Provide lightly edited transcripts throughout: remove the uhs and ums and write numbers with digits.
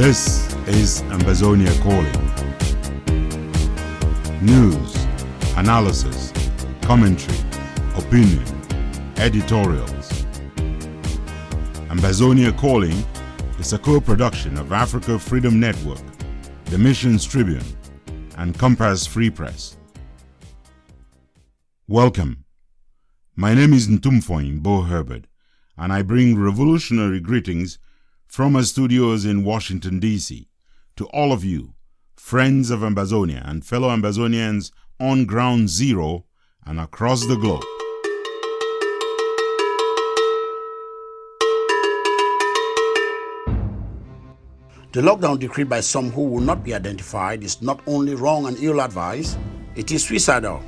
This is Ambazonia Calling. News, analysis, commentary, opinion, editorials. Ambazonia Calling is a co-production of Africa Freedom Network, the Missions Tribune, and Compass Free Press. Welcome. My name is Ntumfoyn Herbert, and I bring revolutionary greetings from our studios in Washington, D.C. to all of you, friends of Ambazonia and fellow Ambazonians on Ground Zero and across the globe. The lockdown decreed by some who will not be identified is not only wrong and ill-advised, it is suicidal.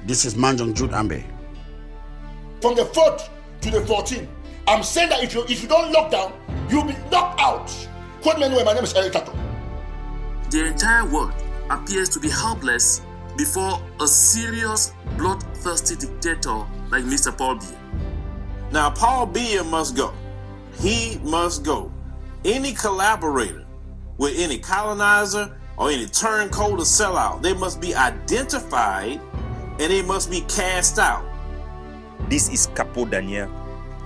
This is Manjong Jude Ambe. From the 4th to the 14th, I'm saying that if you don't lock down, you'll be knocked out. Quote me anyway, my name is Herbert. The entire world appears to be helpless before a serious, bloodthirsty dictator like Mr. Paul Biya. Now, Paul Biya must go. He must go. Any collaborator with any colonizer or any turncoat or sellout, they must be identified and they must be cast out. This is Capo Daniel.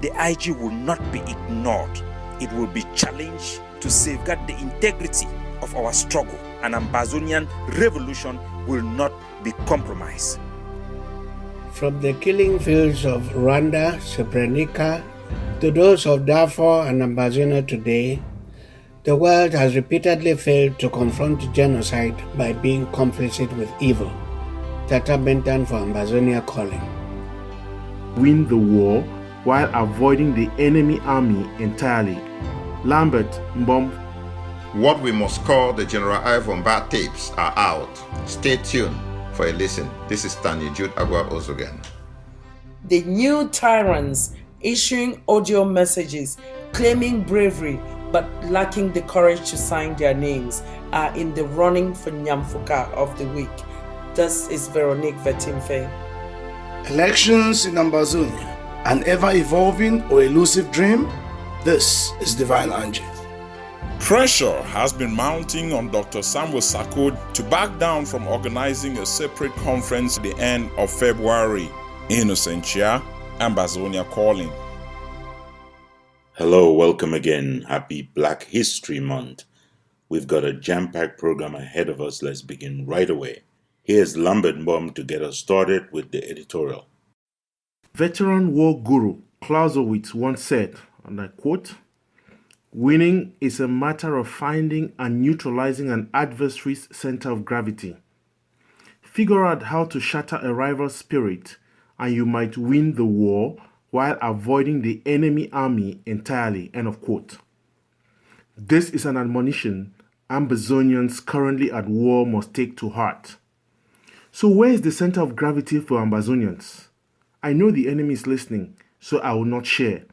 The IG will not be ignored. It will be challenged to safeguard the integrity of our struggle. An Ambazonian revolution will not be compromised. From the killing fields of Rwanda, Srebrenica, to those of Darfur and Ambazonia today, the world has repeatedly failed to confront genocide by being complicit with evil. DONGA-MANTUNG for Ambazonia Calling. Win the war while avoiding the enemy army entirely. Lambert Mbom. What we must call the General Ivan Bad tapes are out. Stay tuned for a listen. This is Tanya Jude Agua Ozogan. The new tyrants issuing audio messages claiming bravery but lacking the courage to sign their names are in the running for Nyamfuka of the week. This is Veronique Vetimfe. Elections in Ambazonia, an ever-evolving or elusive dream? This is Divine Angie. Pressure has been mounting on Dr. Samuel Sarko to back down from organizing a separate conference at the end of February. Innocentia, Ambazonia Calling. Hello, welcome again. Happy Black History Month. We've got a jam-packed program ahead of us. Let's begin right away. Here's Lambert Mbom to get us started with the editorial. Veteran war guru Clausewitz once said, and I quote, "Winning is a matter of finding and neutralizing an adversary's center of gravity. Figure out how to shatter a rival's spirit, and you might win the war while avoiding the enemy army entirely." End of quote. This is an admonition Ambazonians currently at war must take to heart. So where is the center of gravity for Ambazonians? I know the enemy is listening, so I will not share.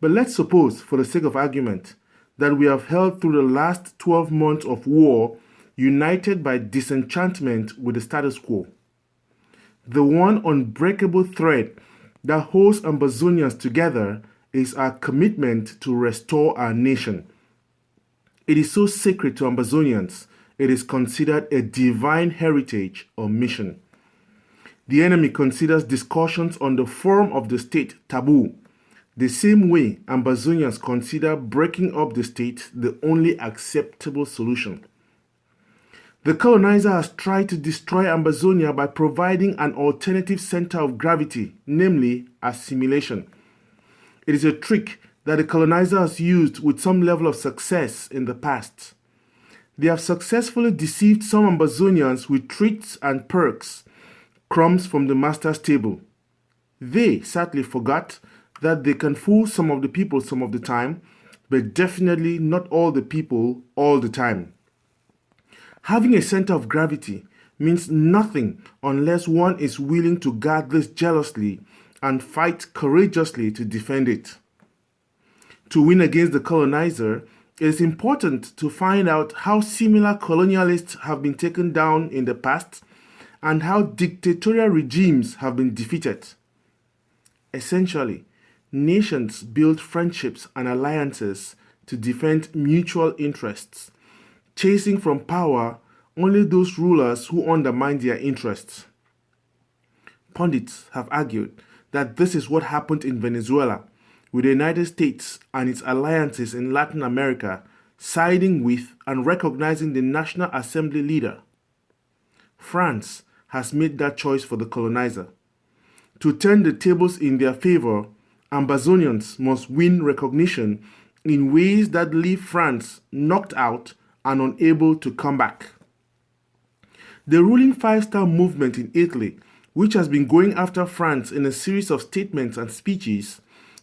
But let's suppose, for the sake of argument, that we have held through the last 12 months of war united by disenchantment with the status quo. The one unbreakable thread that holds Ambazonians together is our commitment to restore our nation. It is so sacred to Ambazonians, it is considered a divine heritage or mission. The enemy considers discussions on the form of the state taboo, the same way Ambazonians consider breaking up the state the only acceptable solution. The colonizer has tried to destroy Ambazonia by providing an alternative center of gravity, namely assimilation. It is a trick that the colonizer has used with some level of success in the past. They have successfully deceived some Ambazonians with treats and perks, crumbs from the master's table. They sadly forgot that they can fool some of the people some of the time, but definitely not all the people all the time. Having a center of gravity means nothing unless one is willing to guard this jealously and fight courageously to defend it. To win against the colonizer, it is important to find out how similar colonialists have been taken down in the past and how dictatorial regimes have been defeated. Essentially, nations build friendships and alliances to defend mutual interests, chasing from power only those rulers who undermine their interests. Pundits have argued that this is what happened in Venezuela, with the United States and its alliances in Latin America siding with and recognizing the National Assembly leader. France has made that choice for the colonizer. To turn the tables in their favor, Ambazonians must win recognition in ways that leave France knocked out and unable to come back. The ruling Five-Star Movement in Italy, which has been going after France in a series of statements and speeches,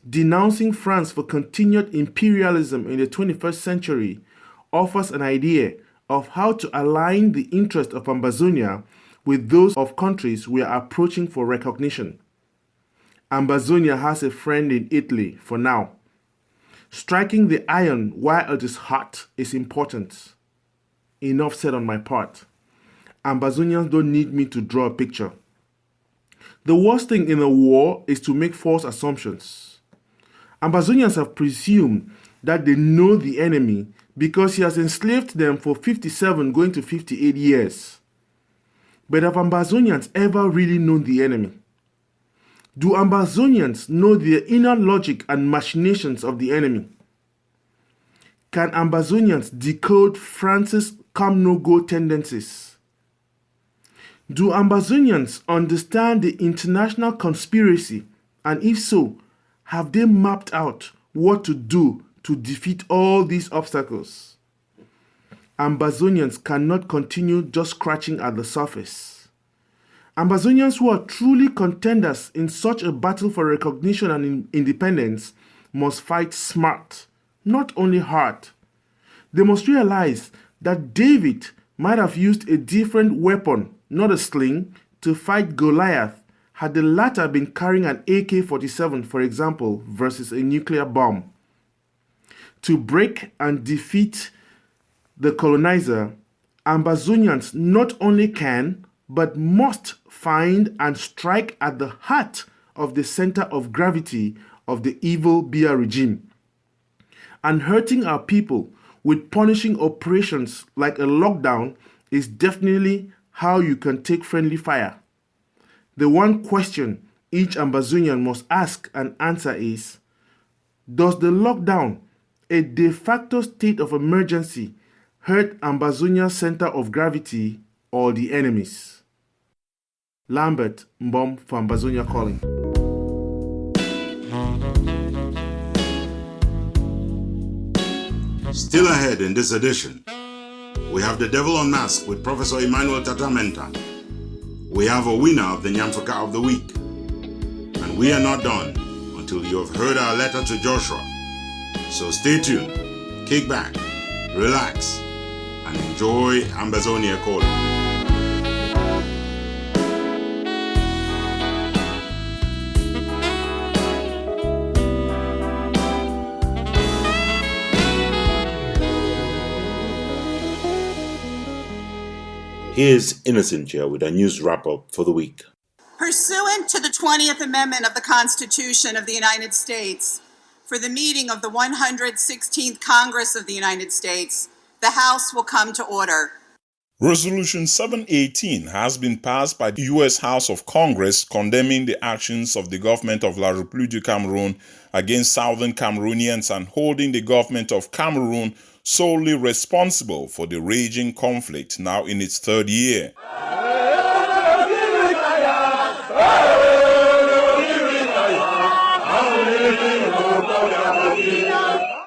denouncing France for continued imperialism in the 21st century, offers an idea of how to align the interests of Ambazonia with those of countries we are approaching for recognition. Ambazonia has a friend in Italy for now. Striking the iron while it is hot is important. Enough said on my part. Ambazonians don't need me to draw a picture. The worst thing in a war is to make false assumptions. Ambazonians have presumed that they know the enemy because he has enslaved them for 57 going to 58 years. But have Ambazonians ever really known the enemy? Do Ambazonians know the inner logic and machinations of the enemy? Can Ambazonians decode France's come-no-go tendencies? Do Ambazonians understand the international conspiracy, and if so, have they mapped out what to do to defeat all these obstacles? Ambazonians cannot continue just scratching at the surface. Ambazonians who are truly contenders in such a battle for recognition and independence must fight smart, not only hard. They must realize that David might have used a different weapon, not a sling, to fight Goliath had the latter been carrying an AK-47, for example, versus a nuclear bomb. To break and defeat the colonizer, Ambazonians not only can, but must find and strike at the heart of the center of gravity of the evil Biya regime. And hurting our people with punishing operations like a lockdown is definitely how you can take friendly fire. The one question each Ambazonian must ask and answer is, does the lockdown, a de facto state of emergency, hurt Ambazonia's center of gravity or the enemies? Lambert Mbom for Ambazonia Calling. Still ahead in this edition, we have The Devil Unmasked with Professor Emmanuel Tatamenta. We have a winner of the Nyamfuka of the Week. And we are not done until you have heard our letter to Joshua. So stay tuned, kick back, relax, and enjoy Ambazonia Calling. Here's Innocentia with a news wrap-up for the week. Pursuant to the 20th Amendment of the Constitution of the United States, for the meeting of the 116th Congress of the United States, the House will come to order. Resolution 718 has been passed by the U.S. House of Congress condemning the actions of the government of La République du Cameroon against Southern Cameroonians and holding the government of Cameroon solely responsible for the raging conflict now in its third year.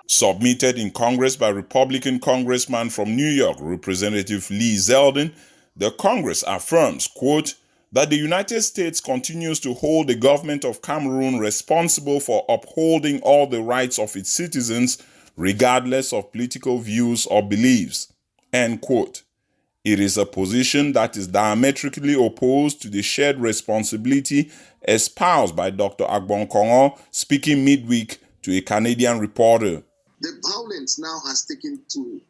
Submitted in Congress by Republican Congressman from New York, Representative Lee Zeldin, the Congress affirms, quote, that the United States continues to hold the government of Cameroon responsible for upholding all the rights of its citizens regardless of political views or beliefs, end quote. It is a position that is diametrically opposed to the shared responsibility espoused by Dr. Agbon Kongo, speaking midweek to a Canadian reporter. The violence now has taken to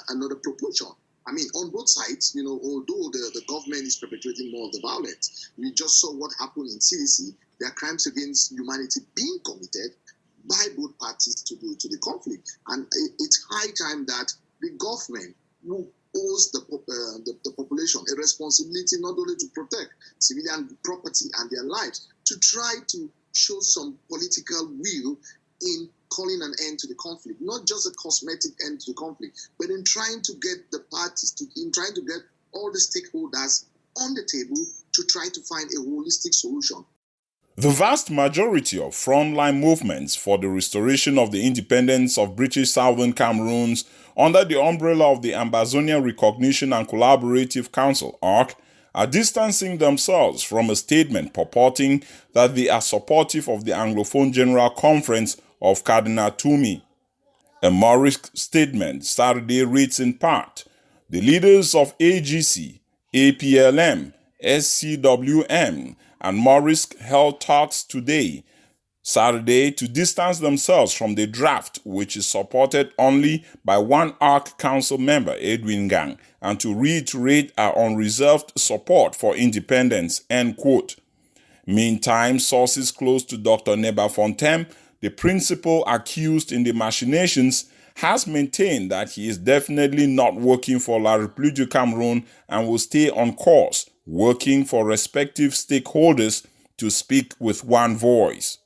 another proportion. I mean, on both sides, although the government is perpetrating more of the violence, we just saw what happened in CDC. There are crimes against humanity being committed by both parties to the conflict. And it's high time that the government who owes the population a responsibility not only to protect civilian property and their lives, to try to show some political will in calling an end to the conflict, not just a cosmetic end to the conflict, but in trying to get the parties, in trying to get all the stakeholders on the table to try to find a holistic solution. The vast majority of frontline movements for the restoration of the independence of British Southern Cameroons under the umbrella of the Ambazonia Recognition and Collaborative Council, ARC, are distancing themselves from a statement purporting that they are supportive of the Anglophone General Conference of Cardinal Tumi. A MORISC statement Saturday reads in part, "The leaders of AGC, APLM, SCWM, and MORISC held talks today, Saturday, to distance themselves from the draft, which is supported only by one ARC council member, Edwin Gang, and to reiterate our unreserved support for independence," end quote. Meantime, sources close to Dr. Ntumfoyn, the principal accused in the machinations, has maintained that he is definitely not working for La République du Cameroun and will stay on course, working for respective stakeholders to speak with one voice.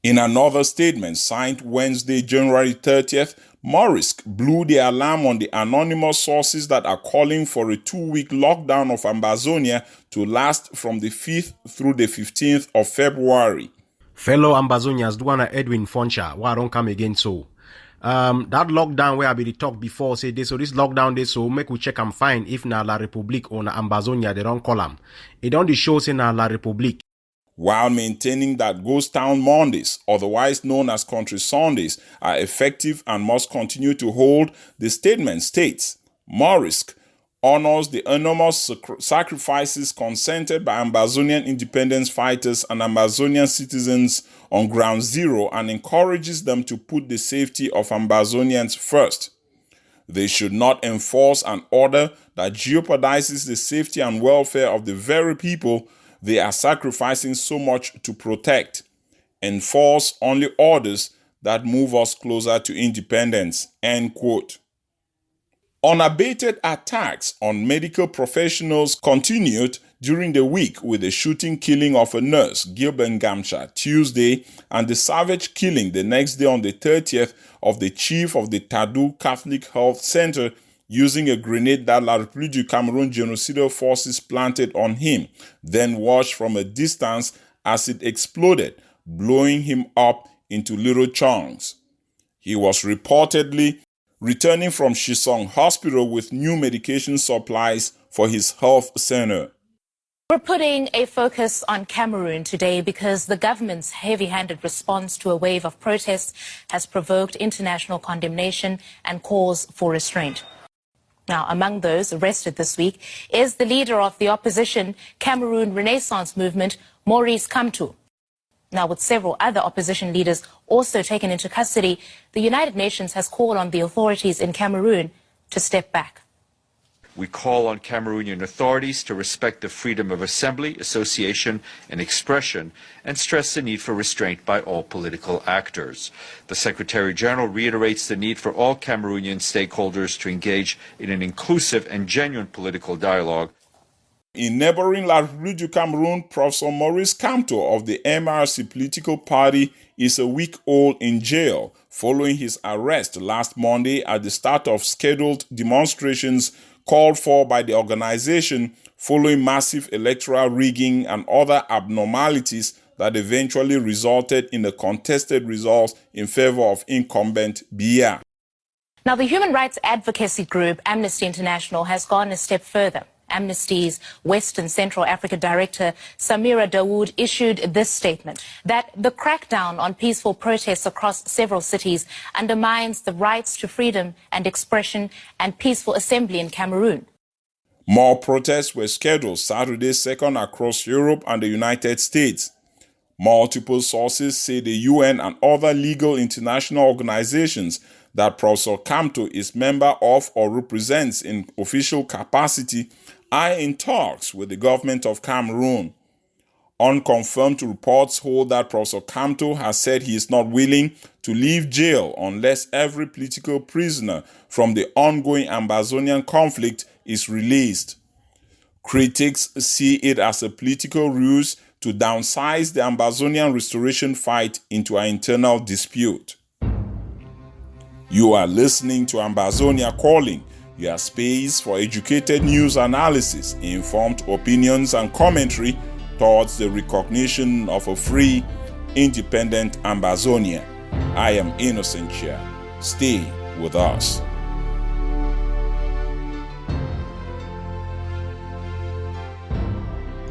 In another statement signed Wednesday, January 30th, MORISC blew the alarm on the anonymous sources that are calling for a 2-week lockdown of Ambazonia to last from the 5th through the 15th of February. Fellow Ambazonians, Duana Edwin Foncha, why don't come again so? That lockdown where I be talk before say this, so this lockdown this, so make we check and find if na La République or na Ambazonia they don't call them. It don't show say na La République. While maintaining that Ghost Town Mondays, otherwise known as Country Sundays, are effective and must continue to hold, the statement states, MORISC honors the enormous sacrifices consented by Ambazonian independence fighters and Ambazonian citizens on ground zero and encourages them to put the safety of Ambazonians first. They should not enforce an order that jeopardizes the safety and welfare of the very people they are sacrificing so much to protect. Enforce only orders that move us closer to independence, end quote. Unabated attacks on medical professionals continued during the week with the shooting killing of a nurse, Gilbert Gamcha, Tuesday, and the savage killing the next day on the 30th of the chief of the Tadu Catholic Health Center using a grenade that La République du Cameroun genocidal forces planted on him, then watched from a distance as it exploded, blowing him up into little chunks. He was reportedly returning from Shisong Hospital with new medication supplies for his health center. We're putting a focus on Cameroon today because the government's heavy-handed response to a wave of protests has provoked international condemnation and calls for restraint. Now, among those arrested this week is the leader of the opposition Cameroon Renaissance movement, Maurice Kamto. Now, with several other opposition leaders also taken into custody, the United Nations has called on the authorities in Cameroon to step back. We call on Cameroonian authorities to respect the freedom of assembly, association, and expression, and stress the need for restraint by all political actors. The Secretary General reiterates the need for all Cameroonian stakeholders to engage in an inclusive and genuine political dialogue. In neighboring La République du Cameroun, Professor Maurice Kamto of the MRC political party is a week old in jail following his arrest last Monday at the start of scheduled demonstrations called for by the organization following massive electoral rigging and other abnormalities that eventually resulted in the contested results in favor of incumbent Biya. Now, the human rights advocacy group Amnesty International has gone a step further. Amnesty's West and Central Africa Director Samira Dawood issued this statement that the crackdown on peaceful protests across several cities undermines the rights to freedom and expression and peaceful assembly in Cameroon. More protests were scheduled Saturday 2nd across Europe and the United States. Multiple sources say the UN and other legal international organizations that Professor Kamto is member of or represents in official capacity are in talks with the government of Cameroon. Unconfirmed reports hold that Professor Kamto has said he is not willing to leave jail unless every political prisoner from the ongoing Ambazonian conflict is released. Critics see it as a political ruse to downsize the Ambazonian restoration fight into an internal dispute. You are listening to Ambazonia Calling, your space for educated news analysis, informed opinions and commentary towards the recognition of a free, independent Ambazonia. I am Innocentsia. Stay with us.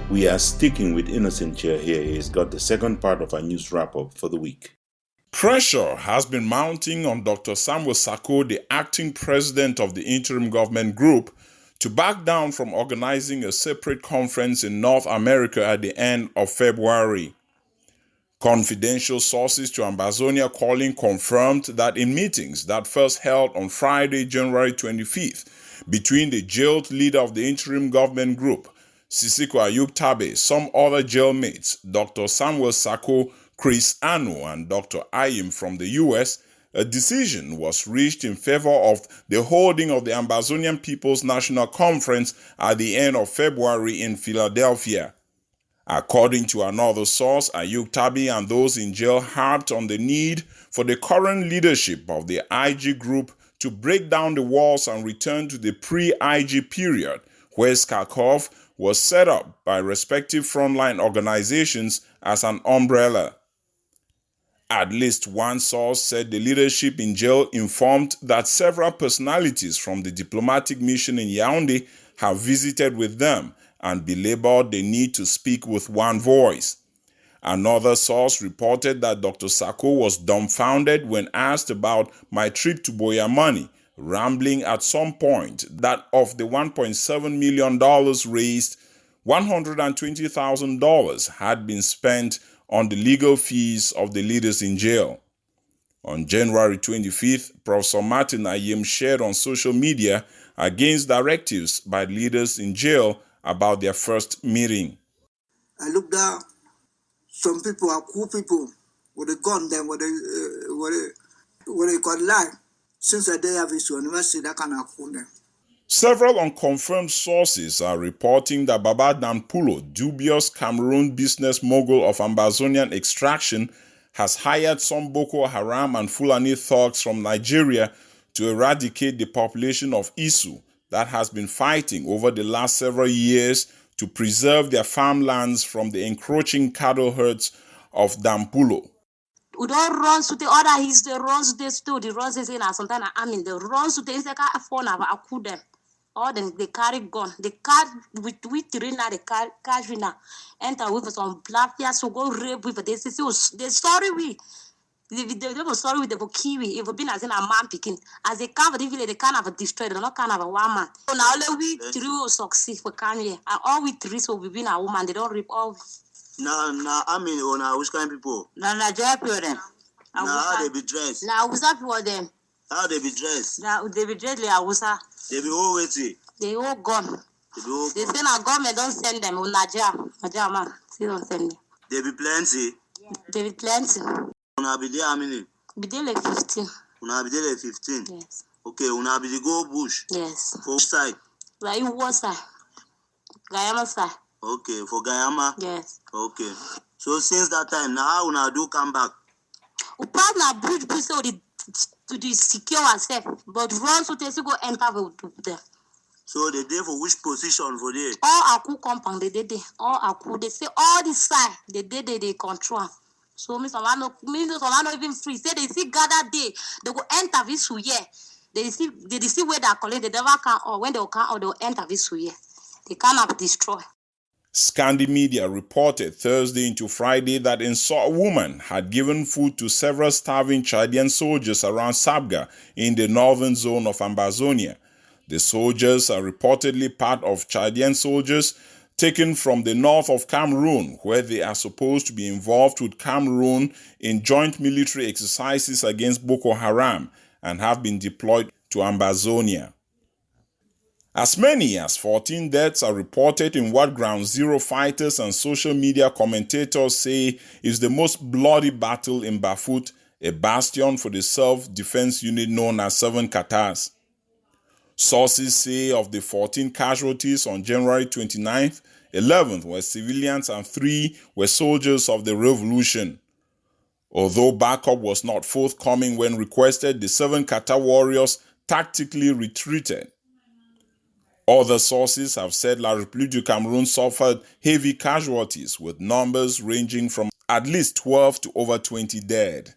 We are sticking with Innocentsia here. He's got the second part of our news wrap-up for the week. Pressure has been mounting on Dr. Samuel Sarko, the acting president of the Interim Government Group, to back down from organizing a separate conference in North America at the end of February. Confidential sources to Ambazonia Calling confirmed that in meetings that first held on Friday, January 25th, between the jailed leader of the Interim Government Group, Sisiko Ayuk-Tabe, some other jailmates, Dr. Samuel Sarko, Chris Anu, and Dr. Ayim from the U.S., a decision was reached in favor of the holding of the Ambazonian People's National Conference at the end of February in Philadelphia. According to another source, Ayuk-Tabe and those in jail harped on the need for the current leadership of the IG group to break down the walls and return to the pre-IG period, where Skarkov was set up by respective frontline organizations as an umbrella. At least one source said the leadership in jail informed that several personalities from the diplomatic mission in Yaoundé have visited with them and belabored the need to speak with one voice. Another source reported that Dr. Sarko was dumbfounded when asked about my trip to BOYO money, rambling at some point that of the $1.7 million raised, $120,000 had been spent on the legal fees of the leaders in jail. On January 25th, Professor Martin Ayim shared on social media against directives by leaders in jail about their first meeting. I looked down, some people are cool people with a gun, then what they call lie. Since I did have this university, that kind of cool them. Several unconfirmed sources are reporting that Baba Danpulo, dubious Cameroon business mogul of Ambazonian extraction, has hired some Boko Haram and Fulani thugs from Nigeria to eradicate the population of Isu that has been fighting over the last several years to preserve their farmlands from the encroaching cattle herds of Danpulo. We don't run to the other, he's the runs this too, the runs is in sometimes I mean the runs to the inside phone of them. Or then they carry gun. They carry with Trina, they carry now. Enter with some black players so go rape with they say they sorry we. They were sorry with the kiwi. If we been as in a man picking. As they cover the village, they can't have a destroyed, they're not kind of a woman. So now we three will succeed for come here. And all we three will be a woman, they don't rip all. No, I mean on which kind of people? No, Nigeria them. Now how they be dressed? Now who's up for them? How they be dressed? Now they be dressed like Awusa. They be all waiting. They all gone. They say our government don't send them. Nigeria man, they don't send them. They be plenty. They be plenty. Una be there how many? Be there like 15. Una be there like 15? Yes. Okay, una be the go bush? Yes. For which side? Like what side? Gayama side. Okay, for Gayama? Yes. Okay. So since that time, now how una do come back? We pass na bridge so to secure ourselves, but run so they go enter with them. So they there for which position for there? All Aku compound they did. All Aku they say all this side they control. So me some not even free. Say they see gather day they go enter this here. They see where they are calling. They never can or when they will come or they will enter this here. They cannot destroy. Scandi Media reported Thursday into Friday that a woman had given food to several starving Chadian soldiers around Sabga in the northern zone of Ambazonia. The soldiers are reportedly part of Chadian soldiers taken from the north of Cameroon, where they are supposed to be involved with Cameroon in joint military exercises against Boko Haram and have been deployed to Ambazonia. As many as 14 deaths are reported in what Ground Zero fighters and social media commentators say is the most bloody battle in Bafut, a bastion for the self-defense unit known as 7 Qatas. Sources say of the 14 casualties on January 29th, 11 were civilians and 3 were soldiers of the revolution. Although backup was not forthcoming when requested, the 7 Qatar warriors tactically retreated. Other sources have said La République du Cameroun suffered heavy casualties, with numbers ranging from at least 12 to over 20 dead.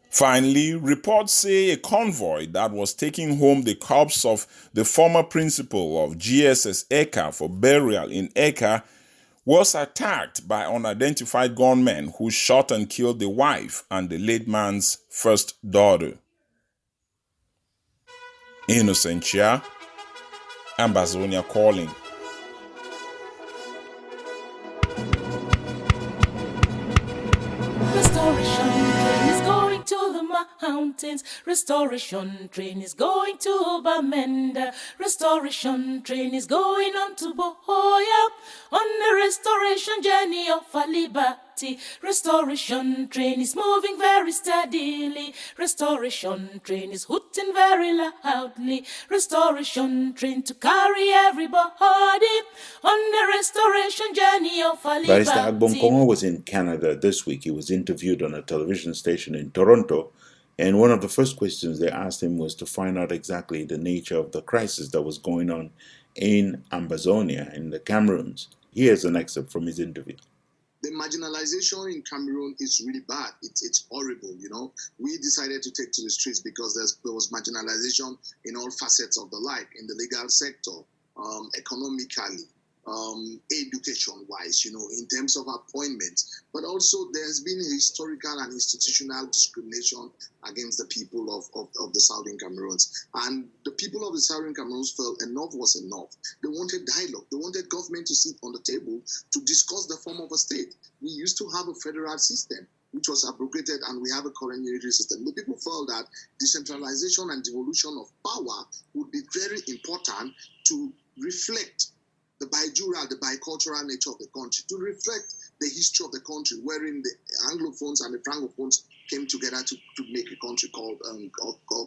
Finally, reports say a convoy that was taking home the corpse of the former principal of GSS Eka for burial in Eka was attacked by unidentified gunmen who shot and killed the wife and the late man's first daughter. Innocentia, Ambazonia Calling. Restoration train is going to the mountains. Restoration train is going to Bamenda. Restoration train is going on to BOYO on the restoration journey of our liberty. Restoration train is moving very steadily. Restoration train is hooting very loudly. Restoration train to carry everybody on the restoration journey of our liberty. Barrister Agbonkongo was in Canada this week. He was interviewed on a television station in Toronto, and one of the first questions they asked him was to find out exactly the nature of the crisis that was going on in Ambazonia, in the Cameroons. Here's an excerpt from his interview. The marginalization in Cameroon is really bad. It's horrible, you know. We decided to take to the streets because there was marginalization in all facets of the life, in the legal sector, economically, education-wise, you know, in terms of appointments. But also there's been historical and institutional discrimination against the people of the Southern Cameroons. And the people of the Southern Cameroons felt enough was enough. They wanted dialogue. They wanted government to sit on the table to discuss the form of a state. We used to have a federal system, which was abrogated, and we have a current unitary system. The people felt that decentralization and devolution of power would be very important to reflect the bijural, the bicultural nature of the country, to reflect the history of the country, wherein the Anglophones and the Francophones came together to make a country called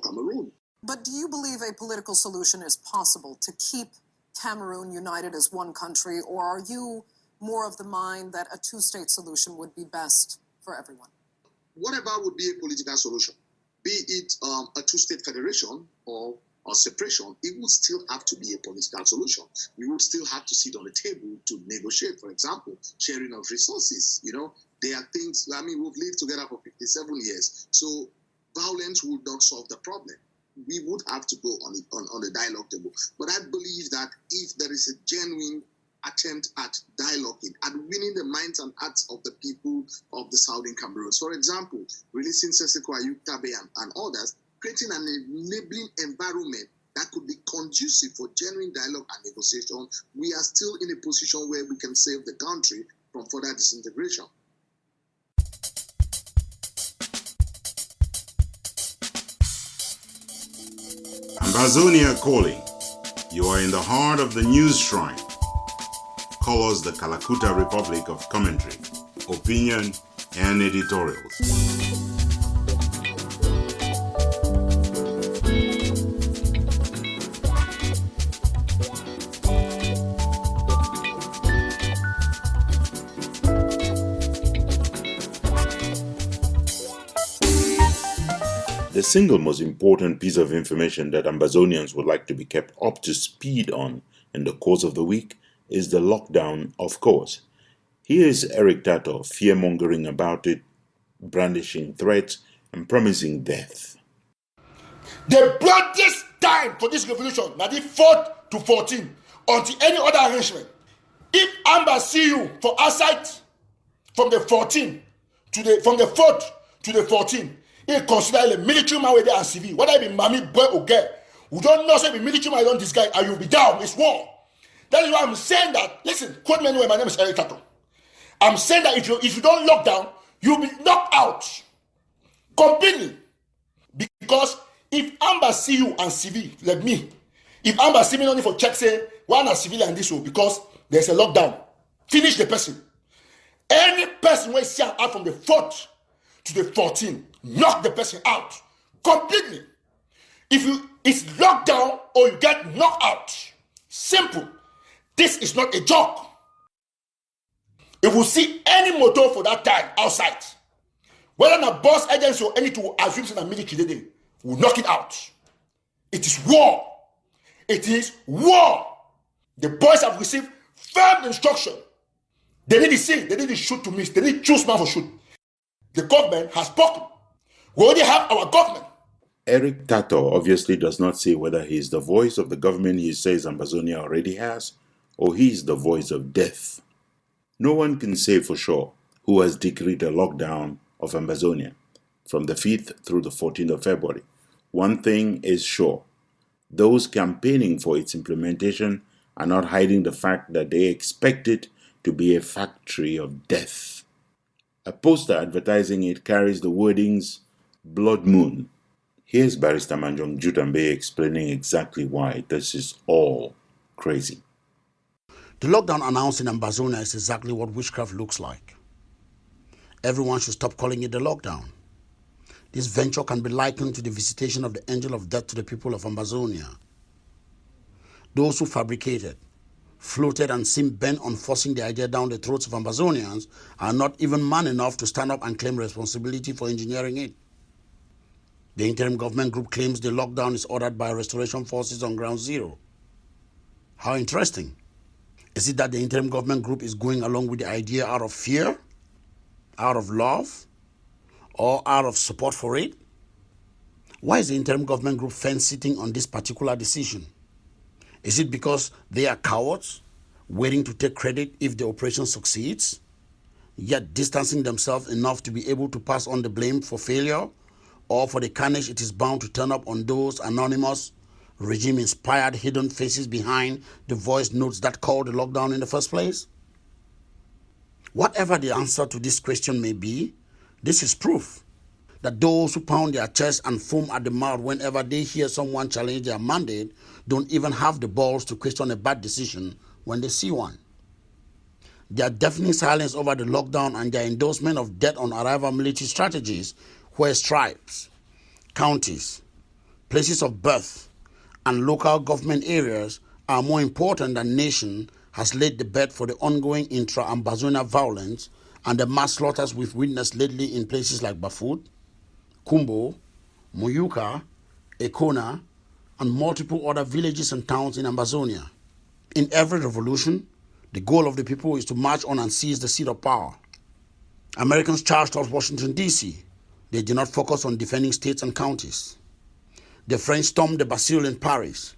Cameroon. But do you believe a political solution is possible to keep Cameroon united as one country, or are you more of the mind that a two-state solution would be best for everyone? Whatever would be a political solution, be it a two-state federation or separation, it would still have to be a political solution. We would still have to sit on the table to negotiate, for example, sharing of resources. You know, there are things, I mean, we've lived together for 57 years, so violence would not solve the problem. We would have to go on the dialogue table. But I believe that if there is a genuine attempt at dialoguing, at winning the minds and hearts of the people of the Southern Cameroons, for example, releasing Seseko Ayuk-Tabe and others, creating an enabling environment that could be conducive for genuine dialogue and negotiation, we are still in a position where we can save the country from further disintegration. Ambazonia Calling. You are in the heart of the news shrine. Call us the Kalakuta Republic of commentary, opinion, and editorials. The single most important piece of information that Ambazonians would like to be kept up to speed on in the course of the week is the lockdown, of course. Here is Eric Tato fear-mongering about it, brandishing threats and promising death. The bloodiest time for this revolution, now the 4th to 14th, until any other arrangement. If Amba see you for outside from the 14th to the 4th to the 14th, he consider a military man with and civil, whether it be mommy, boy, or girl. We don't know say be military man, don't this guy, and you'll be down. It's war. That is why I'm saying that. Listen, quote me anyway. My name is Eric Tato. I'm saying that if you don't lock down, you'll be knocked out completely. Because if Amber see you and CV, like me, if Amber see me only for check, say one a civilian this way because there's a lockdown, finish the person. Any person will see out from the 4th to the 14th, knock the person out completely. If it's locked down or you get knocked out, simple. This is not a joke. If we see any motor for that time outside, whether a boss agency or anything will assume in a military today, we'll knock it out. It is war. It is war. The boys have received firm instruction. They need to see, they need to shoot to miss, they need to choose man for shoot. The government has spoken. We already have our government. Eric Tato obviously does not say whether he is the voice of the government he says Ambazonia already has, or he is the voice of death. No one can say for sure who has decreed a lockdown of Ambazonia from the 5th through the 14th of February. One thing is sure, those campaigning for its implementation are not hiding the fact that they expect it to be a factory of death. A poster advertising it carries the wordings, Blood Moon. Here's Barrister Manjong Jutambe explaining exactly why this is all crazy. The lockdown announced in Ambazonia is exactly what witchcraft looks like. Everyone should stop calling it the lockdown. This venture can be likened to the visitation of the angel of death to the people of Ambazonia. Those who fabricated, floated and seemed bent on forcing the idea down the throats of Ambazonians are not even man enough to stand up and claim responsibility for engineering it. The interim government group claims the lockdown is ordered by restoration forces on ground zero. How interesting. Is it that the interim government group is going along with the idea out of fear, out of love, or out of support for it? Why is the interim government group fence-sitting on this particular decision? Is it because they are cowards, waiting to take credit if the operation succeeds, yet distancing themselves enough to be able to pass on the blame for failure, or for the carnage it is bound to turn up on those anonymous, regime-inspired hidden faces behind the voice notes that called the lockdown in the first place? Whatever the answer to this question may be, this is proof that those who pound their chests and foam at the mouth whenever they hear someone challenge their mandate don't even have the balls to question a bad decision when they see one. Their deafening silence over the lockdown and their endorsement of death on arrival military strategies where tribes, counties, places of birth, and local government areas are more important than nation has laid the bed for the ongoing intra-Ambazonia violence and the mass slaughters we've witnessed lately in places like Bafut, Kumbo, Muyuka, Ekona, and multiple other villages and towns in Ambazonia. In every revolution, the goal of the people is to march on and seize the seat of power. Americans charged off Washington, D.C. They did not focus on defending states and counties. The French stormed the Bastille in Paris.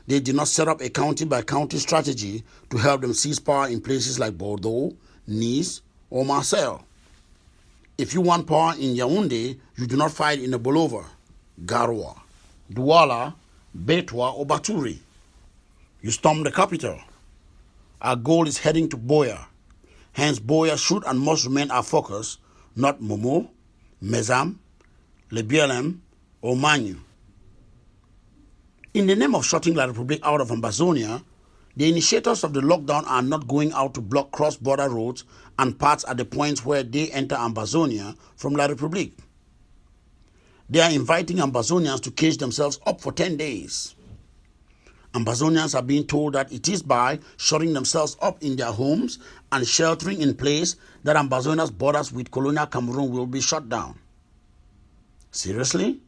They did not set up a county-by-county strategy to help them seize power in places like Bordeaux, Nice, or Marseille. If you want power in Yaoundé, you do not fight in Bolova, Garoua, Douala, Betwa, or Baturi. You storm the capital. Our goal is heading to BOYO. Hence, BOYO should and must remain our focus, not MOMO, MEZAM, LEBIALEM, or MANYU. In the name of shutting La Republique out of Ambazonia, the initiators of the lockdown are not going out to block cross-border roads and paths at the points where they enter Ambazonia from La Republique. They are inviting Ambazonians to cage themselves up for 10 days. Ambazonians are being told that it is by shutting themselves up in their homes and sheltering in place that Ambazonia's borders with colonial Cameroon will be shut down. Seriously?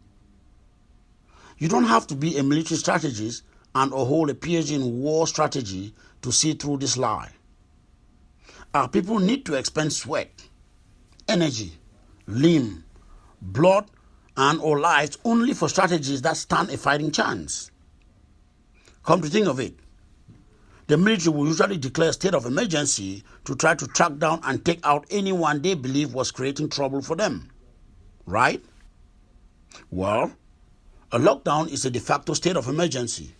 You don't have to be a military strategist and or hold a PhD in war strategy to see through this lie. Our people need to expend sweat, energy, limb, blood, and or lives only for strategies that stand a fighting chance. Come to think of it, the military will usually declare a state of emergency to try to track down and take out anyone they believe was creating trouble for them. Right? Well, a lockdown is a de facto state of emergency.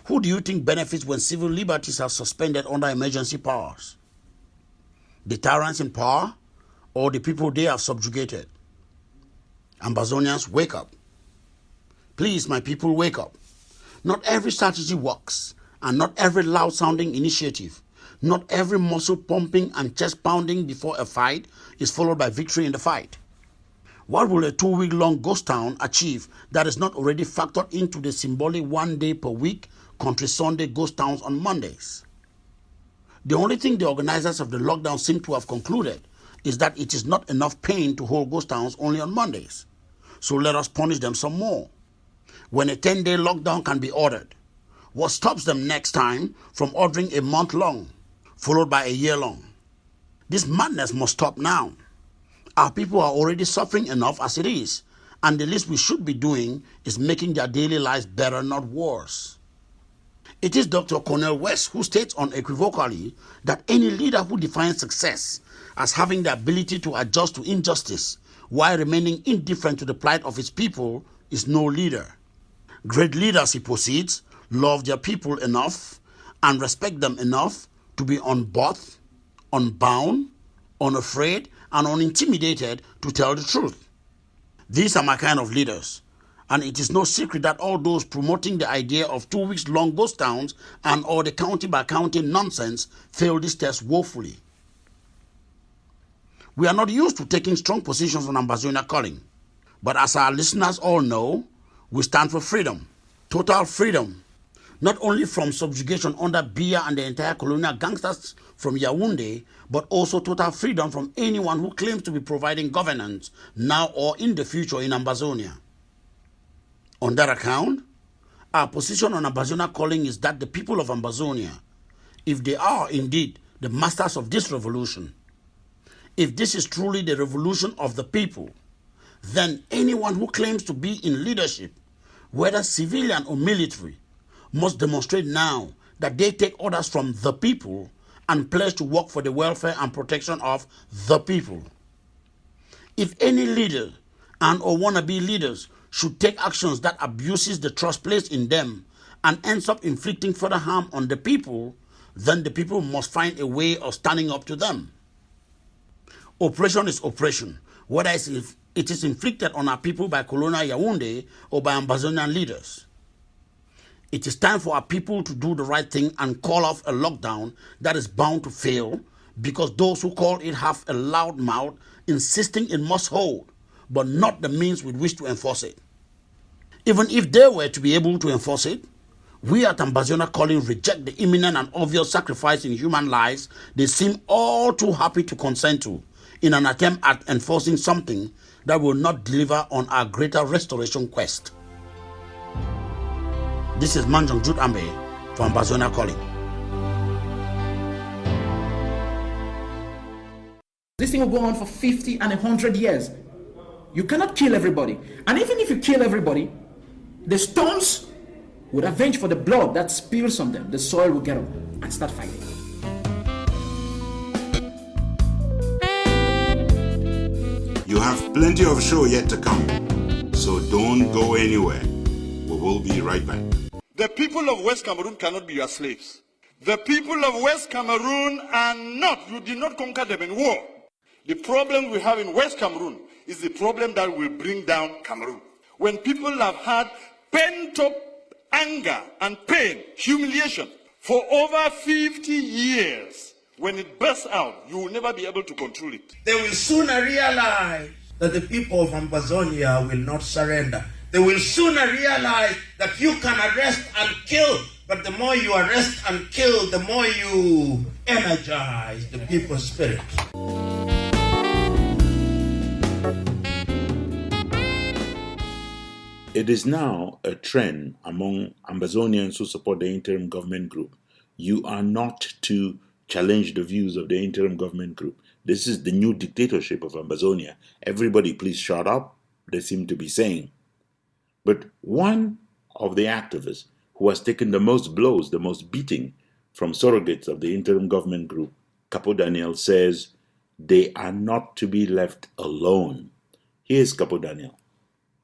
Who do you think benefits when civil liberties are suspended under emergency powers? The tyrants in power or the people they have subjugated? Ambazonians, wake up. Please, my people, wake up. Not every strategy works, and not every loud-sounding initiative, not every muscle-pumping and chest-pounding before a fight is followed by victory in the fight. What will a 2-week-long ghost town achieve that is not already factored into the symbolic 1 day per week Country Sunday ghost towns on Mondays? The only thing the organizers of the lockdown seem to have concluded is that it is not enough pain to hold ghost towns only on Mondays. So let us punish them some more. When a 10-day lockdown can be ordered, what stops them next time from ordering a month-long, followed by a year-long? This madness must stop now. Our people are already suffering enough as it is, and the least we should be doing is making their daily lives better, not worse. It is Dr. Cornel West who states unequivocally that any leader who defines success as having the ability to adjust to injustice while remaining indifferent to the plight of his people is no leader. Great leaders, he proceeds, love their people enough and respect them enough to be unbought, unbound, unafraid, and unintimidated to tell the truth. These are my kind of leaders, and it is no secret that all those promoting the idea of 2 weeks long ghost towns and all the county by county nonsense fail this test woefully. We are not used to taking strong positions on Ambazonia Calling, but as our listeners all know, we stand for freedom, total freedom, not only from subjugation under Biya and the entire colonial gangsters from Yaoundé, but also total freedom from anyone who claims to be providing governance now or in the future in Ambazonia. On that account, our position on Ambazonia Calling is that the people of Ambazonia, if they are indeed the masters of this revolution, if this is truly the revolution of the people, then anyone who claims to be in leadership, whether civilian or military, must demonstrate now that they take orders from the people and pledge to work for the welfare and protection of the people. If any leader and or wannabe leaders should take actions that abuses the trust placed in them and ends up inflicting further harm on the people, then the people must find a way of standing up to them. Oppression is oppression, whether it is inflicted on our people by colonial Yaoundé or by Ambazonian leaders. It is time for our people to do the right thing and call off a lockdown that is bound to fail because those who call it have a loud mouth insisting it must hold, but not the means with which to enforce it. Even if they were to be able to enforce it, we at Ambazonia Calling reject the imminent and obvious sacrifice in human lives they seem all too happy to consent to in an attempt at enforcing something that will not deliver on our greater restoration quest. This is Manjong Jude Ambe for Ambazonia Calling. This thing will go on for 50 and 100 years. You cannot kill everybody. And even if you kill everybody, the stones would avenge for the blood that spills on them. The soil will get up and start fighting. You have plenty of show yet to come, so don't go anywhere. We will be right back. The people of West Cameroon cannot be your slaves. The people of West Cameroon are not. You did not conquer them in war. The problem we have in West Cameroon is the problem that will bring down Cameroon. When people have had pent-up anger and pain, humiliation, for over 50 years, when it bursts out, you will never be able to control it. They will sooner realize that the people of Ambazonia will not surrender. They will sooner realize that you can arrest and kill, but the more you arrest and kill, the more you energize the people's spirit. It is now a trend among Ambazonians who support the interim government group. You are not to challenge the views of the interim government group. This is the new dictatorship of Ambazonia. Everybody please shut up, they seem to be saying. But one of the activists who has taken the most blows, the most beating from surrogates of the interim government group, Capo Daniel, says they are not to be left alone. Here's Capo Daniel.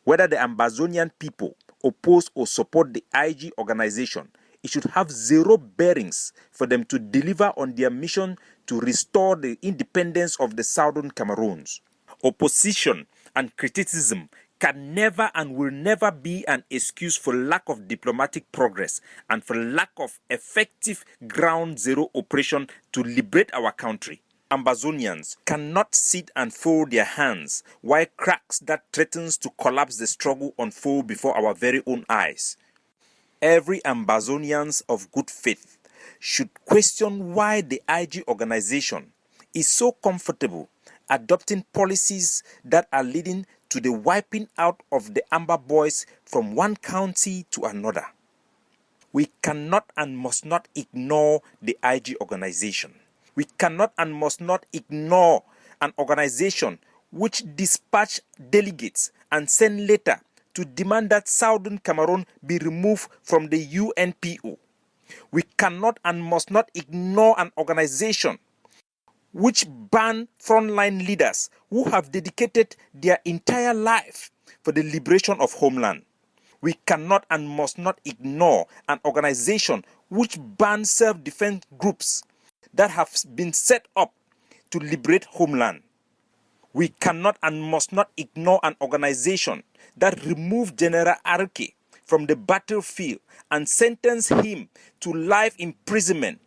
Whether the Ambazonian people oppose or support the IG organization, it should have zero bearings for them to deliver on their mission to restore the independence of the Southern Cameroons. Opposition and criticism can never and will never be an excuse for lack of diplomatic progress and for lack of effective ground zero operation to liberate our country. Ambazonians cannot sit and fold their hands while cracks that threatens to collapse the struggle unfold before our very own eyes. Every Ambazonian of good faith should question why the IG organization is so comfortable adopting policies that are leading to the wiping out of the Amber Boys from one county to another. We cannot and must not ignore the IG organization. We cannot and must not ignore an organization which dispatch delegates and send letter to demand that Southern Cameroon be removed from the UNPO. We cannot and must not ignore an organization which ban frontline leaders who have dedicated their entire life for the liberation of homeland. We cannot and must not ignore an organization which bans self-defense groups that have been set up to liberate homeland. We cannot and must not ignore an organization that removed General Arke from the battlefield and sentenced him to life imprisonment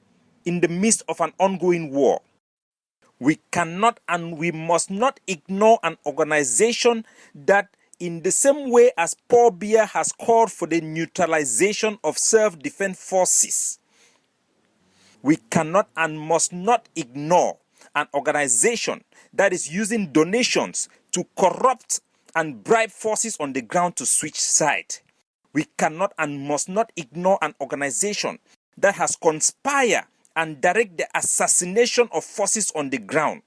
in the midst of an ongoing war. We cannot and we must not ignore an organization that, in the same way as Paul Biya has called for the neutralization of self-defense forces, we cannot and must not ignore an organization that is using donations to corrupt and bribe forces on the ground to switch sides. We cannot and must not ignore an organization that has conspired and direct the assassination of forces on the ground.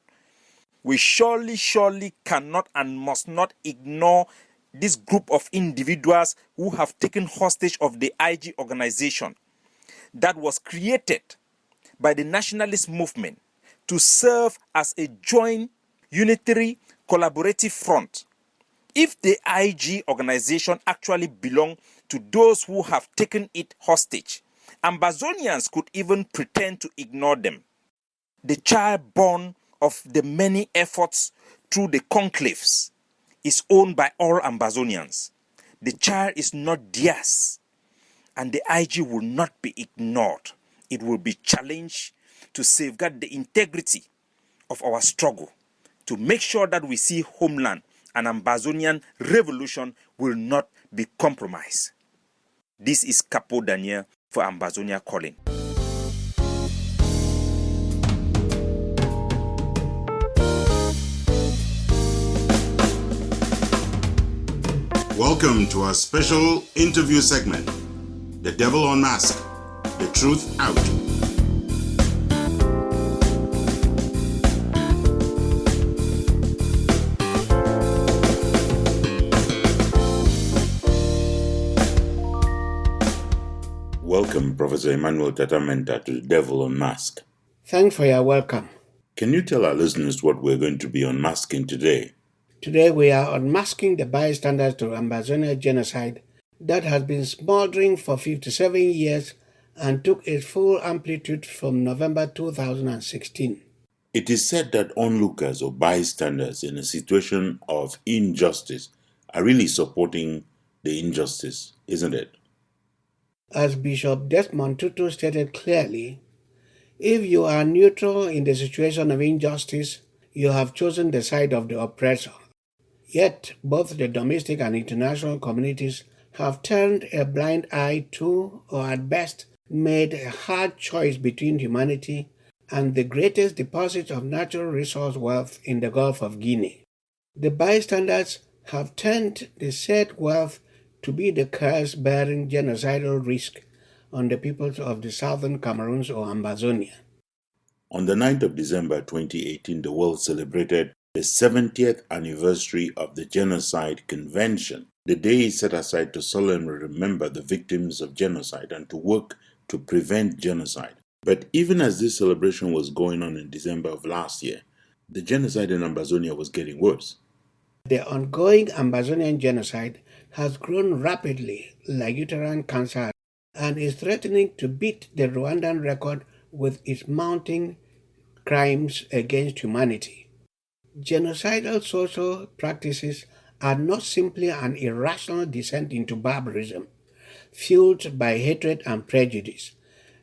We surely cannot and must not ignore this group of individuals who have taken hostage of the IG organization that was created by the nationalist movement to serve as a joint, unitary, collaborative front. If the IG organization actually belonged to those who have taken it hostage, Ambazonians could even pretend to ignore them. The child born of the many efforts through the conclaves is owned by all Ambazonians. The child is not theirs, and the IG will not be ignored. It will be challenged to safeguard the integrity of our struggle, to make sure that we see homeland and Ambazonian revolution will not be compromised. This is Capo Daniel for Ambazonia Calling. Welcome to our special interview segment, The Devil Unmasked, The Truth Out. Welcome, Professor Emmanuel Tatamenta, to The Devil Unmasked. Thanks for your welcome. Can you tell our listeners what we're going to be unmasking today? Today we are unmasking the bystanders to Ambazonia genocide that has been smoldering for 57 years and took its full amplitude from November 2016. It is said that onlookers or bystanders in a situation of injustice are really supporting the injustice, isn't it? As Bishop Desmond Tutu stated clearly, if you are neutral in the situation of injustice, you have chosen the side of the oppressor. Yet, both the domestic and international communities have turned a blind eye to, or at best, made a hard choice between humanity and the greatest deposit of natural resource wealth in the Gulf of Guinea. The bystanders have turned the said wealth to be the curse-bearing genocidal risk on the peoples of the southern Cameroons or Ambazonia. On the 9th of December 2018, the world celebrated the 70th anniversary of the Genocide Convention. The day is set aside to solemnly remember the victims of genocide and to work to prevent genocide. But even as this celebration was going on in December of last year, the genocide in Ambazonia was getting worse. The ongoing Ambazonian genocide has grown rapidly like uterine cancer and is threatening to beat the Rwandan record with its mounting crimes against humanity. Genocidal social practices are not simply an irrational descent into barbarism, fueled by hatred and prejudice,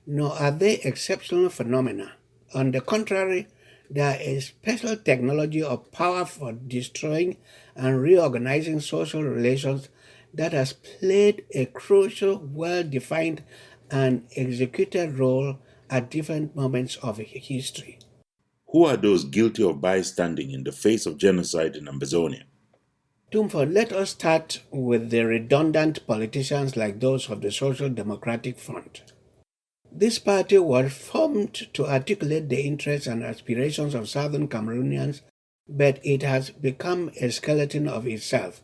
nor are they exceptional phenomena. On the contrary, they are a special technology of power for destroying and reorganizing social relations that has played a crucial, well-defined, and executed role at different moments of history. Who are those guilty of bystanding in the face of genocide in Ambazonia? Ntumfoyn, let us start with the redundant politicians like those of the Social Democratic Front. This party was formed to articulate the interests and aspirations of Southern Cameroonians, but it has become a skeleton of itself,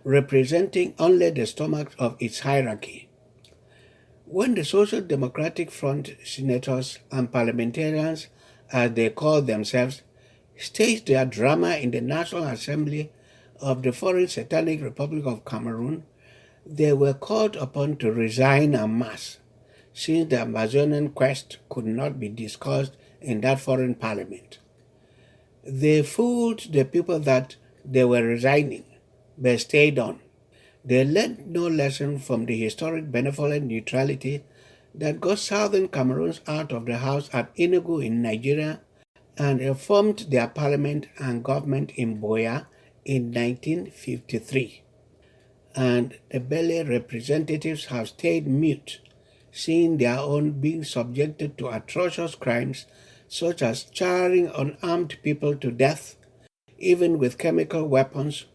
representing only the stomach of its hierarchy. When the Social Democratic Front senators and parliamentarians, as they call themselves, staged their drama in the National Assembly of the Foreign Satanic Republic of Cameroon, they were called upon to resign en masse, since the Amazonian quest could not be discussed in that foreign parliament. They fooled the people that they were resigning, but stayed on. They learned no lesson from the historic benevolent neutrality that got Southern Cameroons out of the house at Enugu in Nigeria and reformed their parliament and government in BOYO in 1953. And the Belly representatives have stayed mute, seeing their own being subjected to atrocious crimes such as charring unarmed people to death, even with chemical weapons,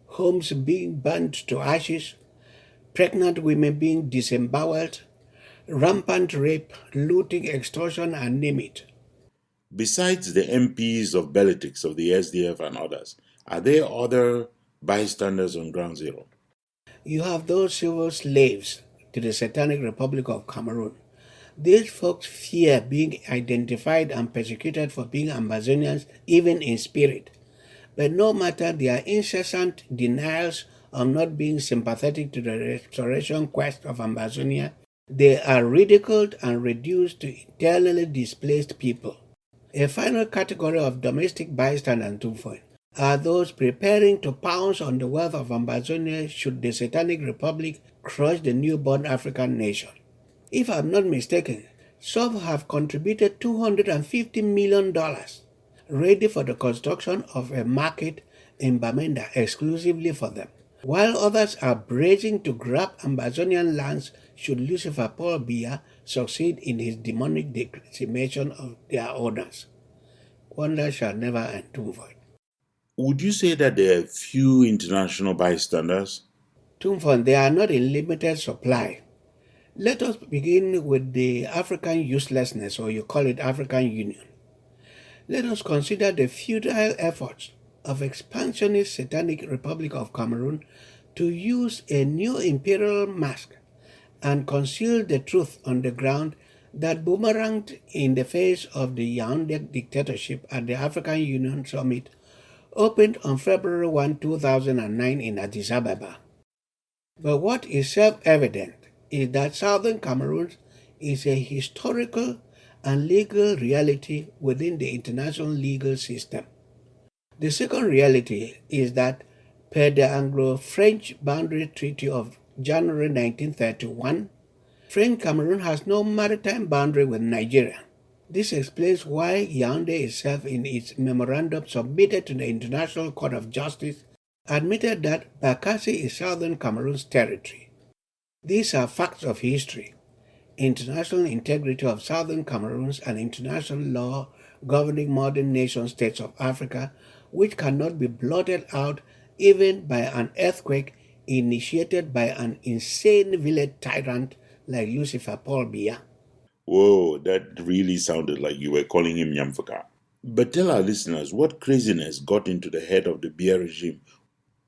homes being burnt to ashes, pregnant women being disemboweled, rampant rape, looting, extortion, and name it. Besides the MPs of Belitics of the SDF and others, are there other bystanders on Ground Zero? You have those civil slaves to the Satanic Republic of Cameroon. These folks fear being identified and persecuted for being Ambazonians, even in spirit. But no matter their incessant denials of not being sympathetic to the restoration quest of Ambazonia, they are ridiculed and reduced to internally displaced people. A final category of domestic bystanders and Ntumfoyn are those preparing to pounce on the wealth of Ambazonia should the Satanic Republic crush the newborn African nation. If I'm not mistaken, some have contributed $250 million, ready for the construction of a market in Bamenda exclusively for them, while others are bracing to grab Ambazonian lands should Lucifer Paul Biya succeed in his demonic decimation of their owners. Wonder shall never end. Ntumfoyn. Would you say that there are few international bystanders? Ntumfoyn, they are not in limited supply. Let us begin with the African uselessness, or you call it African Union. Let us consider the futile efforts of expansionist Satanic Republic of Cameroon to use a new imperial mask and conceal the truth on the ground that boomeranged in the face of the Yaoundé dictatorship at the African Union Summit opened on February 1, 2009 in Addis Ababa. But what is self-evident is that Southern Cameroon is a historical and legal reality within the international legal system. The second reality is that per the Anglo-French Boundary Treaty of January 1931, French Cameroon has no maritime boundary with Nigeria. This explains why Yaoundé itself in its memorandum submitted to the International Court of Justice admitted that Bakassi is Southern Cameroon's territory. These are facts of history, international integrity of Southern Cameroons and international law governing modern nation-states of Africa, which cannot be blotted out even by an earthquake initiated by an insane village tyrant like Lucifer Paul Biya. Whoa, that really sounded like you were calling him Nyamfaka. But tell our listeners what craziness got into the head of the Biya regime.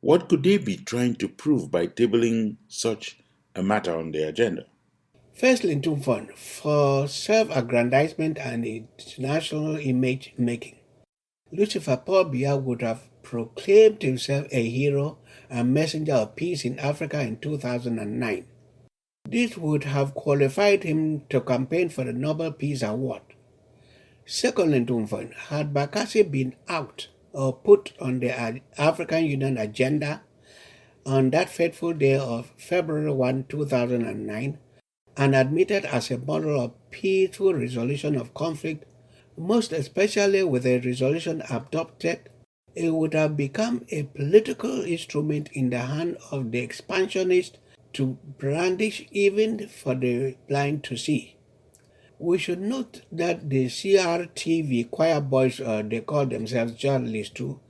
What could they be trying to prove by tabling such a matter on their agenda? Firstly, Ntumfoyn, for self-aggrandizement and international image making, Lucifer Paul Biya would have proclaimed himself a hero and messenger of peace in Africa in 2009. This would have qualified him to campaign for the Nobel Peace Award. Secondly, Ntumfoyn, had Bakassi been out or put on the African Union agenda on that fateful day of February 1, 2009, and admitted as a model of peaceful resolution of conflict, most especially with a resolution adopted, it would have become a political instrument in the hand of the expansionists to brandish even for the blind to see. We should note that the CRTV choir boys, they call themselves journalists too,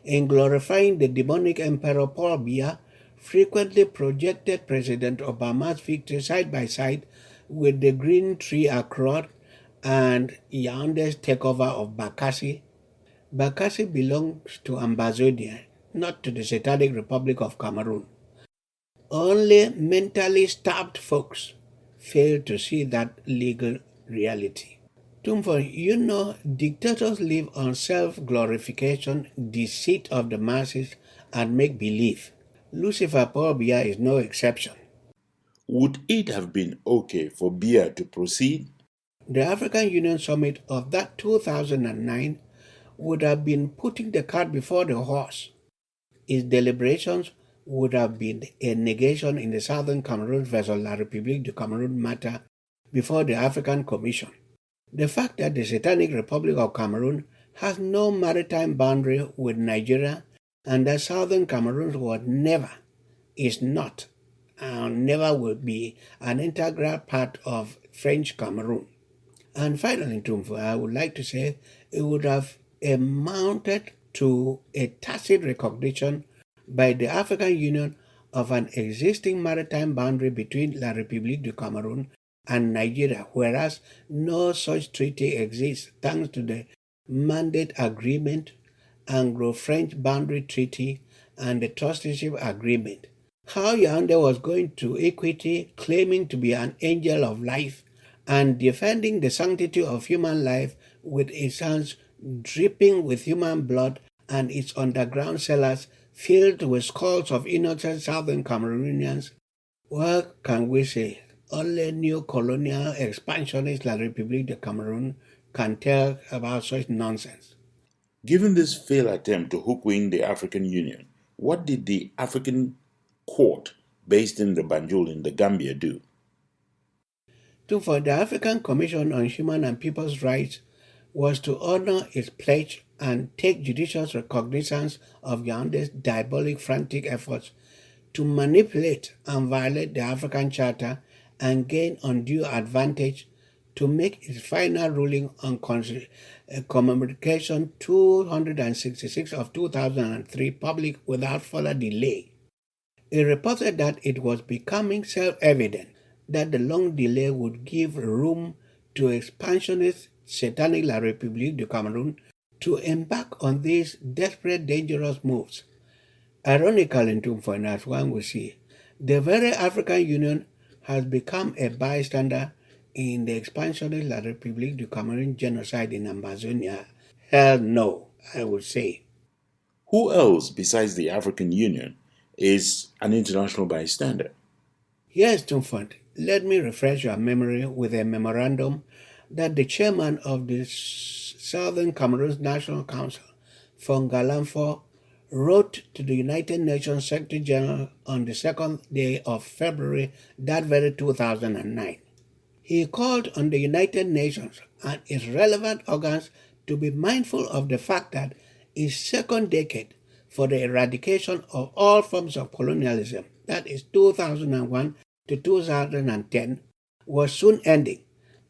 in glorifying the demonic Emperor Paul Biya, frequently projected President Obama's victory side by side with the Green Tree Accord and Yaounde's takeover of Bakassi. Bakassi belongs to Ambazonia, not to the Satanic Republic of Cameroon. Only mentally starved folks fail to see that legal reality. Ntumfoyn, you know, dictators live on self-glorification, deceit of the masses, and make-believe. Lucifer Paul Biya is no exception. Would it have been okay for Biya to proceed? The African Union summit of that 2009 would have been putting the cart before the horse. Its deliberations would have been a negation in the Southern Cameroon versus La République du Cameroun matter before the African Commission. The fact that the Satanic Republic of Cameroon has no maritime boundary with Nigeria and that Southern Cameroon was never, is not, and never will be an integral part of French Cameroon. And finally, Ntumfoyn, I would like to say it would have amounted to a tacit recognition by the African Union of an existing maritime boundary between La République du Cameroun and Nigeria, whereas no such treaty exists thanks to the Mandate Agreement, Anglo-French Boundary Treaty, and the Trusteeship Agreement. How Yaounde was going to equity, claiming to be an angel of life, and defending the sanctity of human life with its hands dripping with human blood and its underground cellars filled with skulls of innocent Southern Cameroonians, what can we say? Only new colonial expansionist La République de Cameroon can tell about such nonsense. Given this failed attempt to hook-wing the African Union, what did the African court based in the Banjul in the Gambia do? For the African Commission on Human and People's Rights was to honor its pledge and take judicial recognizance of Yaounde's diabolic frantic efforts to manipulate and violate the African Charter and gain undue advantage to make its final ruling on Communication 266 of 2003 public without further delay. It reported that it was becoming self-evident that the long delay would give room to expansionist Satanic La République du Cameroun to embark on these desperate, dangerous moves. Ironically, Ntumfoyn, as one will see, the very African Union has become a bystander in the expansionist La République du Cameroun genocide in Ambazonia. Hell no, I would say. Who else besides the African Union is an international bystander? Yes, Ntumfoyn, let me refresh your memory with a memorandum that the chairman of the Southern Cameroon's National Council, Fongalamfo, wrote to the United Nations Secretary General on the 2nd day of February that very 2009. He called on the United Nations and its relevant organs to be mindful of the fact that its second decade for the eradication of all forms of colonialism, that is 2001 to 2010, was soon ending,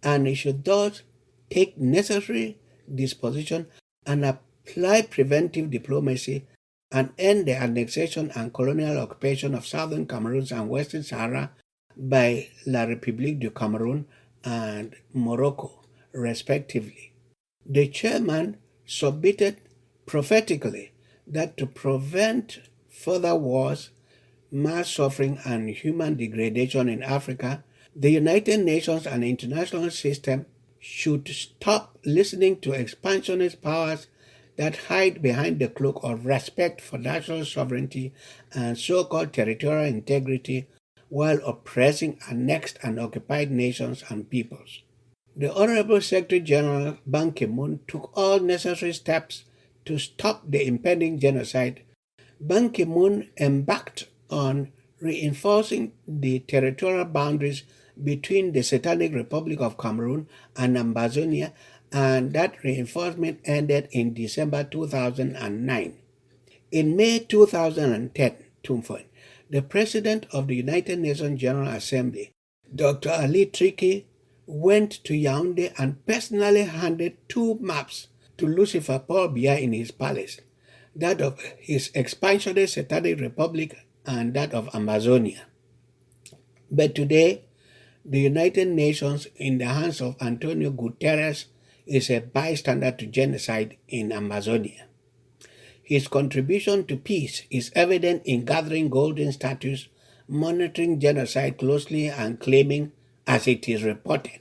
and it should thus take necessary disposition and apply preventive diplomacy and end the annexation and colonial occupation of Southern Cameroon and Western Sahara by La République du Cameroun and Morocco, respectively. The chairman submitted prophetically that to prevent further wars, mass suffering, and human degradation in Africa, the United Nations and international system should stop listening to expansionist powers that hide behind the cloak of respect for national sovereignty and so-called territorial integrity while oppressing annexed and occupied nations and peoples. The Honorable Secretary General Ban Ki-moon took all necessary steps to stop the impending genocide. Ban Ki-moon embarked on reinforcing the territorial boundaries between the Satanic Republic of Cameroon and Ambazonia, and that reinforcement ended in December 2009. In May 2010, Ntumfoyn, the President of the United Nations General Assembly, Dr. Ali Triki, went to Yaoundé and personally handed 2 maps to Lucifer Paul Biya in his palace, that of his expansionist Satanic Republic and that of Ambazonia. But today, the United Nations, in the hands of Antonio Guterres, is a bystander to genocide in Amazonia. His contribution to peace is evident in gathering golden statues, monitoring genocide closely, and claiming, as it is reported.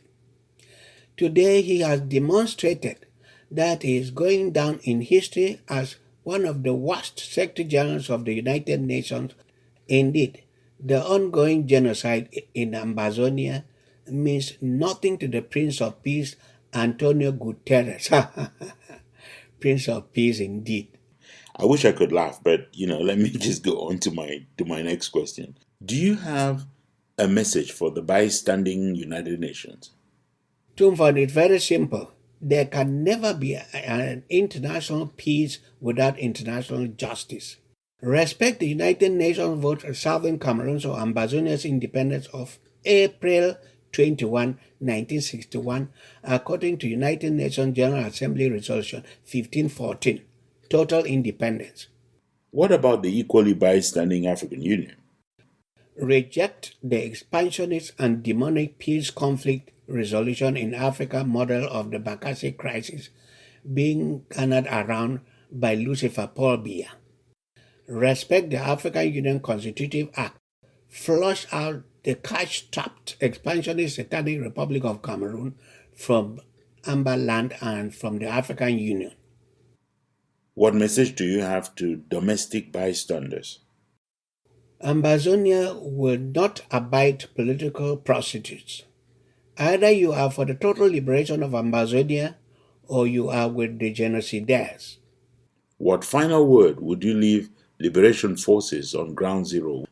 Today, he has demonstrated that he is going down in history as one of the worst Secretary Generals of the United Nations. Indeed, the ongoing genocide in Ambazonia means nothing to the Prince of Peace, Antonio Guterres. Prince of Peace indeed. I wish I could laugh, but let me just go on to my next question. Do you have a message for the bystanding United Nations? Ntumfoyn, it's very simple. There can never be an international peace without international justice. Respect the United Nations vote for Southern Cameroon's or Ambazonia's independence of April 21, 1961, according to United Nations General Assembly Resolution 1514, total independence. What about the equally bystanding African Union? Reject the expansionist and demonic peace conflict resolution in Africa model of the Bakassi crisis being garnered around by Lucifer Paul Biya. Respect the African Union Constitutive Act. Flush out the cash-strapped expansionist Satanic Republic of Cameroon from Amber Land and from the African Union. What message do you have to domestic bystanders? Ambazonia will not abide political prostitutes. Either you are for the total liberation of Ambazonia or you are with the genocidaires. What final word would you leave liberation forces on ground zero?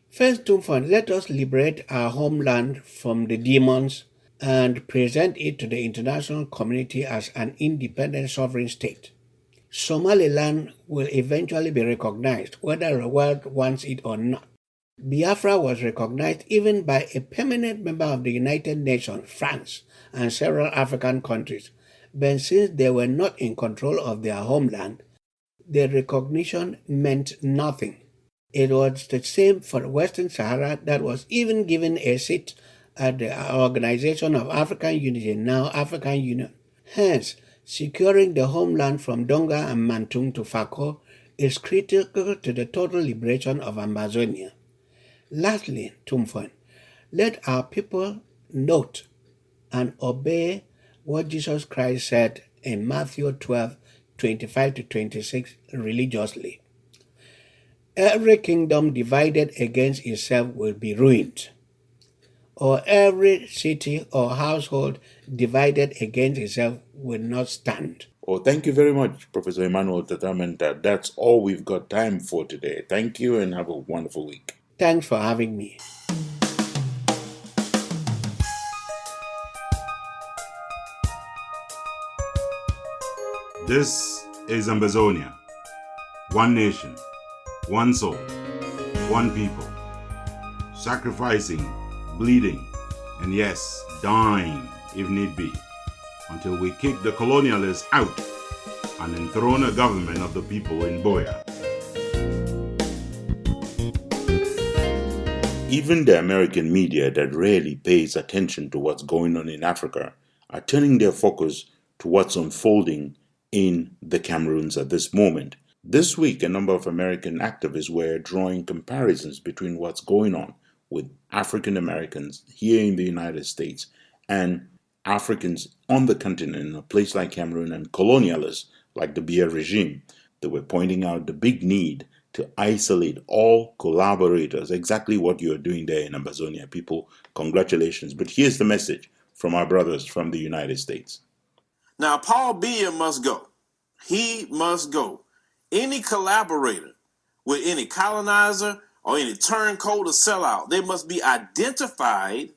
First, Ntumfoyn, let us liberate our homeland from the demons and present it to the international community as an independent sovereign state. Somaliland will eventually be recognized, whether the world wants it or not. Biafra was recognized even by a permanent member of the United Nations, France, and several African countries. But since they were not in control of their homeland, the recognition meant nothing. It was the same for Western Sahara that was even given a seat at the Organization of African Unity, now African Union. Hence, securing the homeland from DONGA-MANTUNG to FAKO is critical to the total liberation of Ambazonia. Lastly, Ntumfoyn, let our people note and obey what Jesus Christ said in Matthew 12, 25-26 religiously. Every kingdom divided against itself will be ruined, or every city or household divided against itself will not stand. Oh, thank you very much, Professor Emmanuel Tatamenta. That's all we've got time for today. Thank you and have a wonderful week. Thanks for having me. This is Ambazonia. One nation, one soul, one people. Sacrificing, bleeding, and yes, dying if need be, until we kick the colonialists out and enthrone a government of the people in BOYO. Even the American media that rarely pays attention to what's going on in Africa are turning their focus to what's unfolding in the Cameroons at this moment. This week, a number of American activists were drawing comparisons between what's going on with African Americans here in the United States and Africans on the continent in a place like Cameroon and colonialists like the Biya regime. They were pointing out the big need to isolate all collaborators. Exactly what you're doing there in Ambazonia, people. Congratulations. But here's the message from our brothers from the United States. Now, Paul Biya must go. He must go. Any collaborator with any colonizer or any turncoat or sellout, they must be identified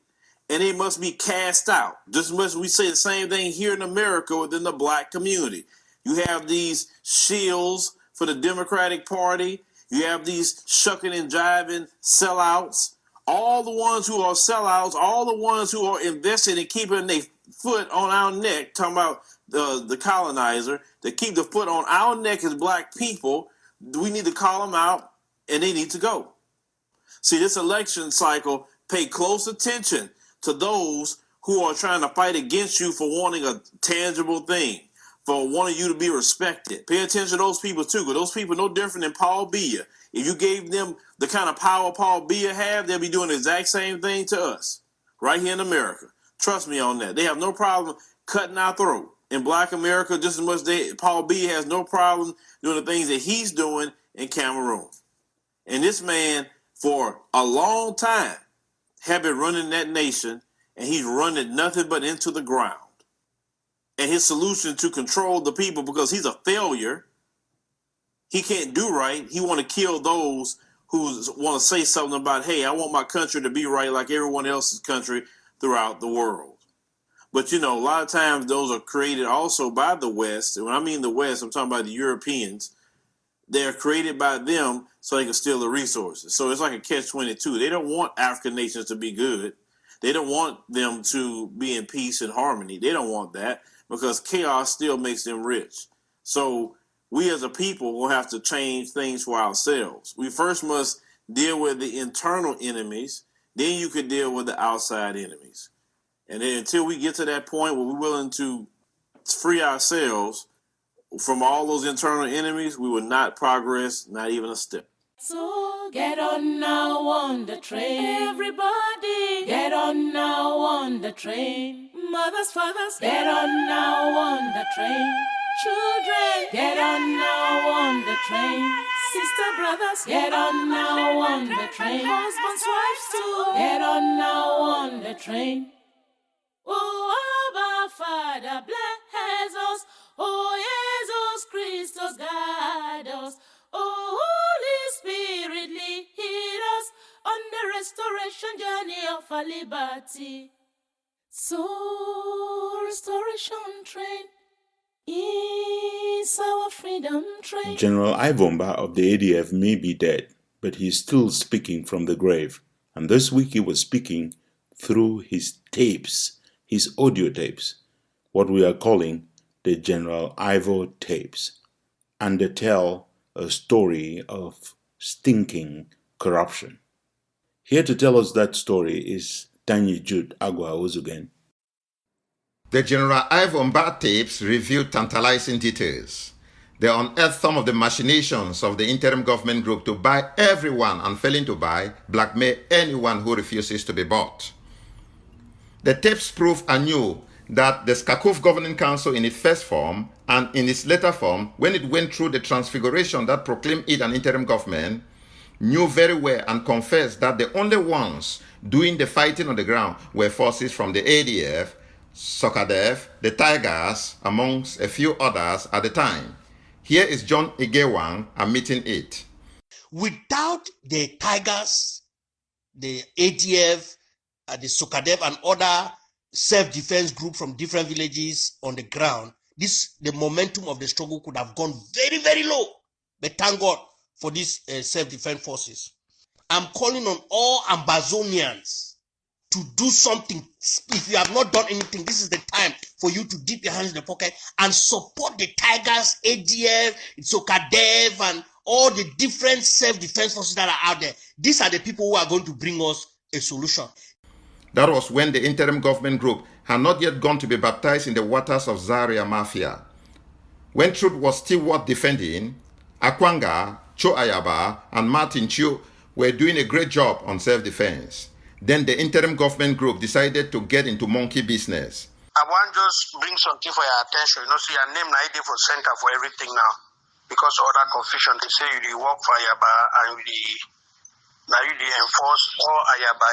and they must be cast out. Just as we say the same thing here in America within the black community. You have these shills for the Democratic Party. You have these shucking and jiving sellouts. All the ones who are sellouts, all the ones who are invested in keeping their foot on our neck, talking about the colonizer, to keep the foot on our neck as black people, we need to call them out and they need to go. See, this election cycle, pay close attention to those who are trying to fight against you for wanting a tangible thing, for wanting you to be respected. Pay attention to those people too, because those people are no different than Paul Biya. If you gave them the kind of power Paul Biya have, they'll be doing the exact same thing to us right here in America. Trust me on that. They have no problem cutting our throat in black America just as much as Paul Biya has no problem doing the things that he's doing in Cameroon. And this man, for a long time, have been running that nation, and he's running nothing but into the ground. And his solution to control the people, because he's a failure, he can't do right. He want to kill those who want to say something about, hey, I want my country to be right like everyone else's country throughout the world. But, you know, a lot of times those are created also by the West. And when I mean the West, I'm talking about the Europeans. They're created by them so they can steal the resources. So it's like a catch-22. They don't want African nations to be good. They don't want them to be in peace and harmony. They don't want that because chaos still makes them rich. So we as a people will have to change things for ourselves. We first must deal with the internal enemies. Then you can deal with the outside enemies. And then until we get to that point where we're willing to free ourselves from all those internal enemies, we will not progress, not even a step. So get on now on the train, everybody. Get on now on the train. Mothers, fathers, get on now on the train. Children, get on now on the train. Sister, brothers, get on now on the train. Husbands, wives too, get on now on the train. Oh, Abba, Father, bless us. Oh, Jesus Christus, guide us. Oh, Holy Spirit, lead us on the restoration journey of our liberty. So, restoration train is our freedom train. General Ivomba of the ADF may be dead, but he's still speaking from the grave. And this week he was speaking through his tapes, his audio tapes, what we are calling the General Ivo tapes. And they tell a story of stinking corruption. Here to tell us that story is Tanyi Jude Agwa Ozugen. The General Ivomba tapes reveal tantalizing details. They unearthed some of the machinations of the interim government group to buy everyone and failing to buy, blackmail anyone who refuses to be bought. The tapes prove anew that the SCACUF Governing Council in its first form and in its later form, when it went through the transfiguration that proclaimed it an interim government, knew very well and confessed that the only ones doing the fighting on the ground were forces from the ADF, SOCADEF, the Tigers, amongst a few others at the time. Here is John Igewang admitting it. Without the Tigers, the ADF, the SOCADEF and other self-defense group from different villages on the ground, the momentum of the struggle could have gone very, very low. But thank God for these self-defense forces. I'm calling on all Ambazonians to do something. If you have not done anything, this is the time for you to dip your hands in the pocket and support the Tigers, ADF, SOCADEF, and all the different self-defense forces that are out there. These are the people who are going to bring us a solution. That was when the interim government group had not yet gone to be baptized in the waters of Zaria Mafia. When truth was still worth defending, Akwanga, Cho Ayaba, and Martin Chiu were doing a great job on self-defense. Then the interim government group decided to get into monkey business. I want to just bring something for your attention. You know, see, your name now for center for everything now. because of that confusion, they say you dey work for Ayaba and now you dey enforce all Ayaba.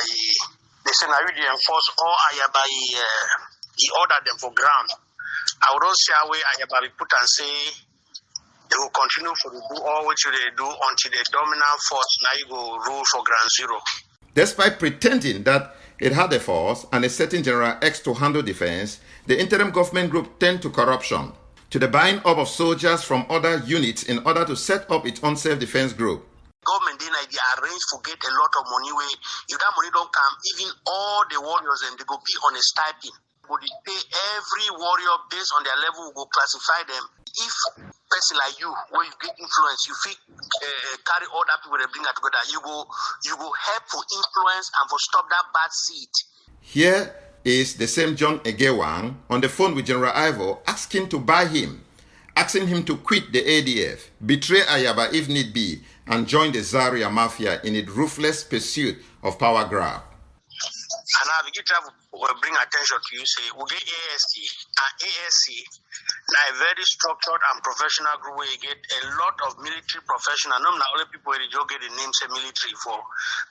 They say now you dey enforce all Ayaba. He ordered them for ground. I would don't see how Ayaba be put and say they will continue to do all what they do until the dominant force now you go rule for ground zero. Despite pretending that it had a force and a certain General X to handle defense, the interim government group turned to corruption, to the buying up of soldiers from other units in order to set up its own self-defense group. Government then they arrange to get a lot of money where if that money don't come, even all the warriors and they go be on a stipend. But they pay every warrior based on their level, will go classify them. If person like you, where you get influence, you feel carry all that people they bring it together, you go help for influence and for stop that bad seed. Here is the same John Egewang on the phone with General Ivo asking to buy him, asking him to quit the ADF, betray Ayaba if need be, and join the Zaria Mafia in its ruthless pursuit of power grab. And I begin to bring attention to you, say, we get ASC, and ASC, now a very structured and professional group where you get a lot of military professionals. Not only people where they just get the name say military for,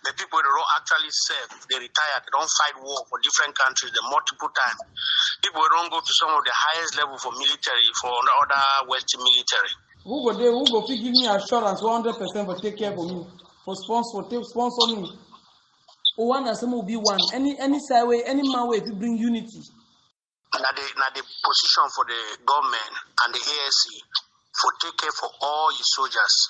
the people that don't actually serve, they retire, they don't fight war for different countries, they multiple times. People don't go to some of the highest level for military, for other Western military. Who go give me assurance 100% for take care for me, for sponsor me. One as will be one. Any side way, any man way to bring unity. Now the position for the government and the ASC for take care for all your soldiers.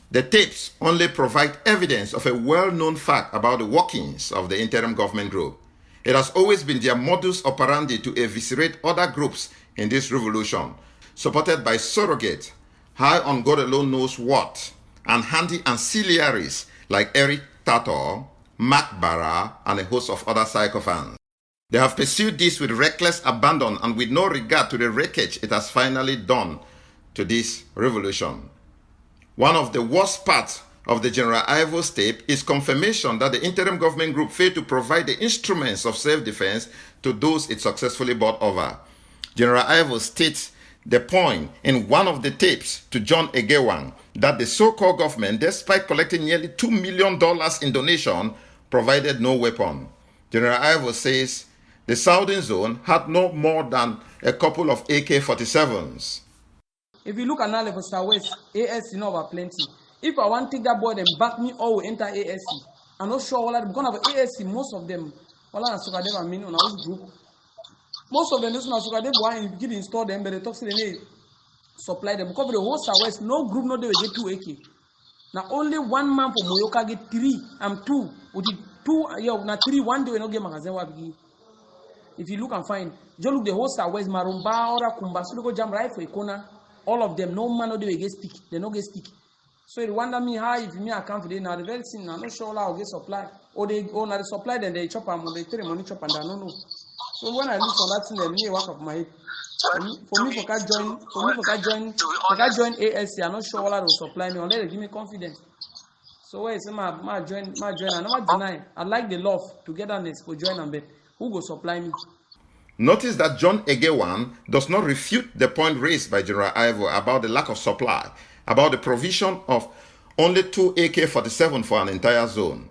The tapes only provide evidence of a well-known fact about the workings of the interim government group. It has always been their modus operandi to eviscerate other groups in this revolution, supported by surrogate, high on God alone knows what, and handy ancillaries like Eric Tator, Mark Barra, and a host of other sycophants. They have pursued this with reckless abandon and with no regard to the wreckage it has finally done to this revolution. One of the worst parts of the General Ivo's tape is confirmation that the interim government group failed to provide the instruments of self-defense to those it successfully bought over. General Ivo states the point in one of the tapes to John Egewang that the so-called government, despite collecting nearly $2 million in donation, provided no weapon. General Ivo says the southern zone had no more than a couple of AK-47s. If you look at now for Southwest, ASC you know about plenty. If I want to take that boy and back me all will enter ASC. I'm not sure all that because of ASC, most of them, all I mean on our group. Most of them, this one, they want to begin install them, but they talk to them, supply them. Because the whole Southwest, no group, no, they will get 2 AK. Now, only one man for Moyoka get 3 and 2. With 2, yeah, now 3, 1 day, we don't get magazine. If you look and find, just look the whole Southwest, Marumba, Ora, Kumba, so they go jump right for a corner. All of them, no man, no, they will get stick. They don't get stick. So you wonder me how, if me account for them, now the very thing, I'm not sure how I'll get supply. Or they, now the supply, then they chop them, or they take the money chop and I don't know. So when I look on that thing, they work of my head. For me, for join ASC, I'm not sure what will supply me unless they give me confidence. So where is my join? I never deny. I like the love, togetherness for join and bet. Who will supply me? Notice that John Egewang does not refute the point raised by General Ivo about the lack of supply, about the provision of only 2 AK-47 for an entire zone.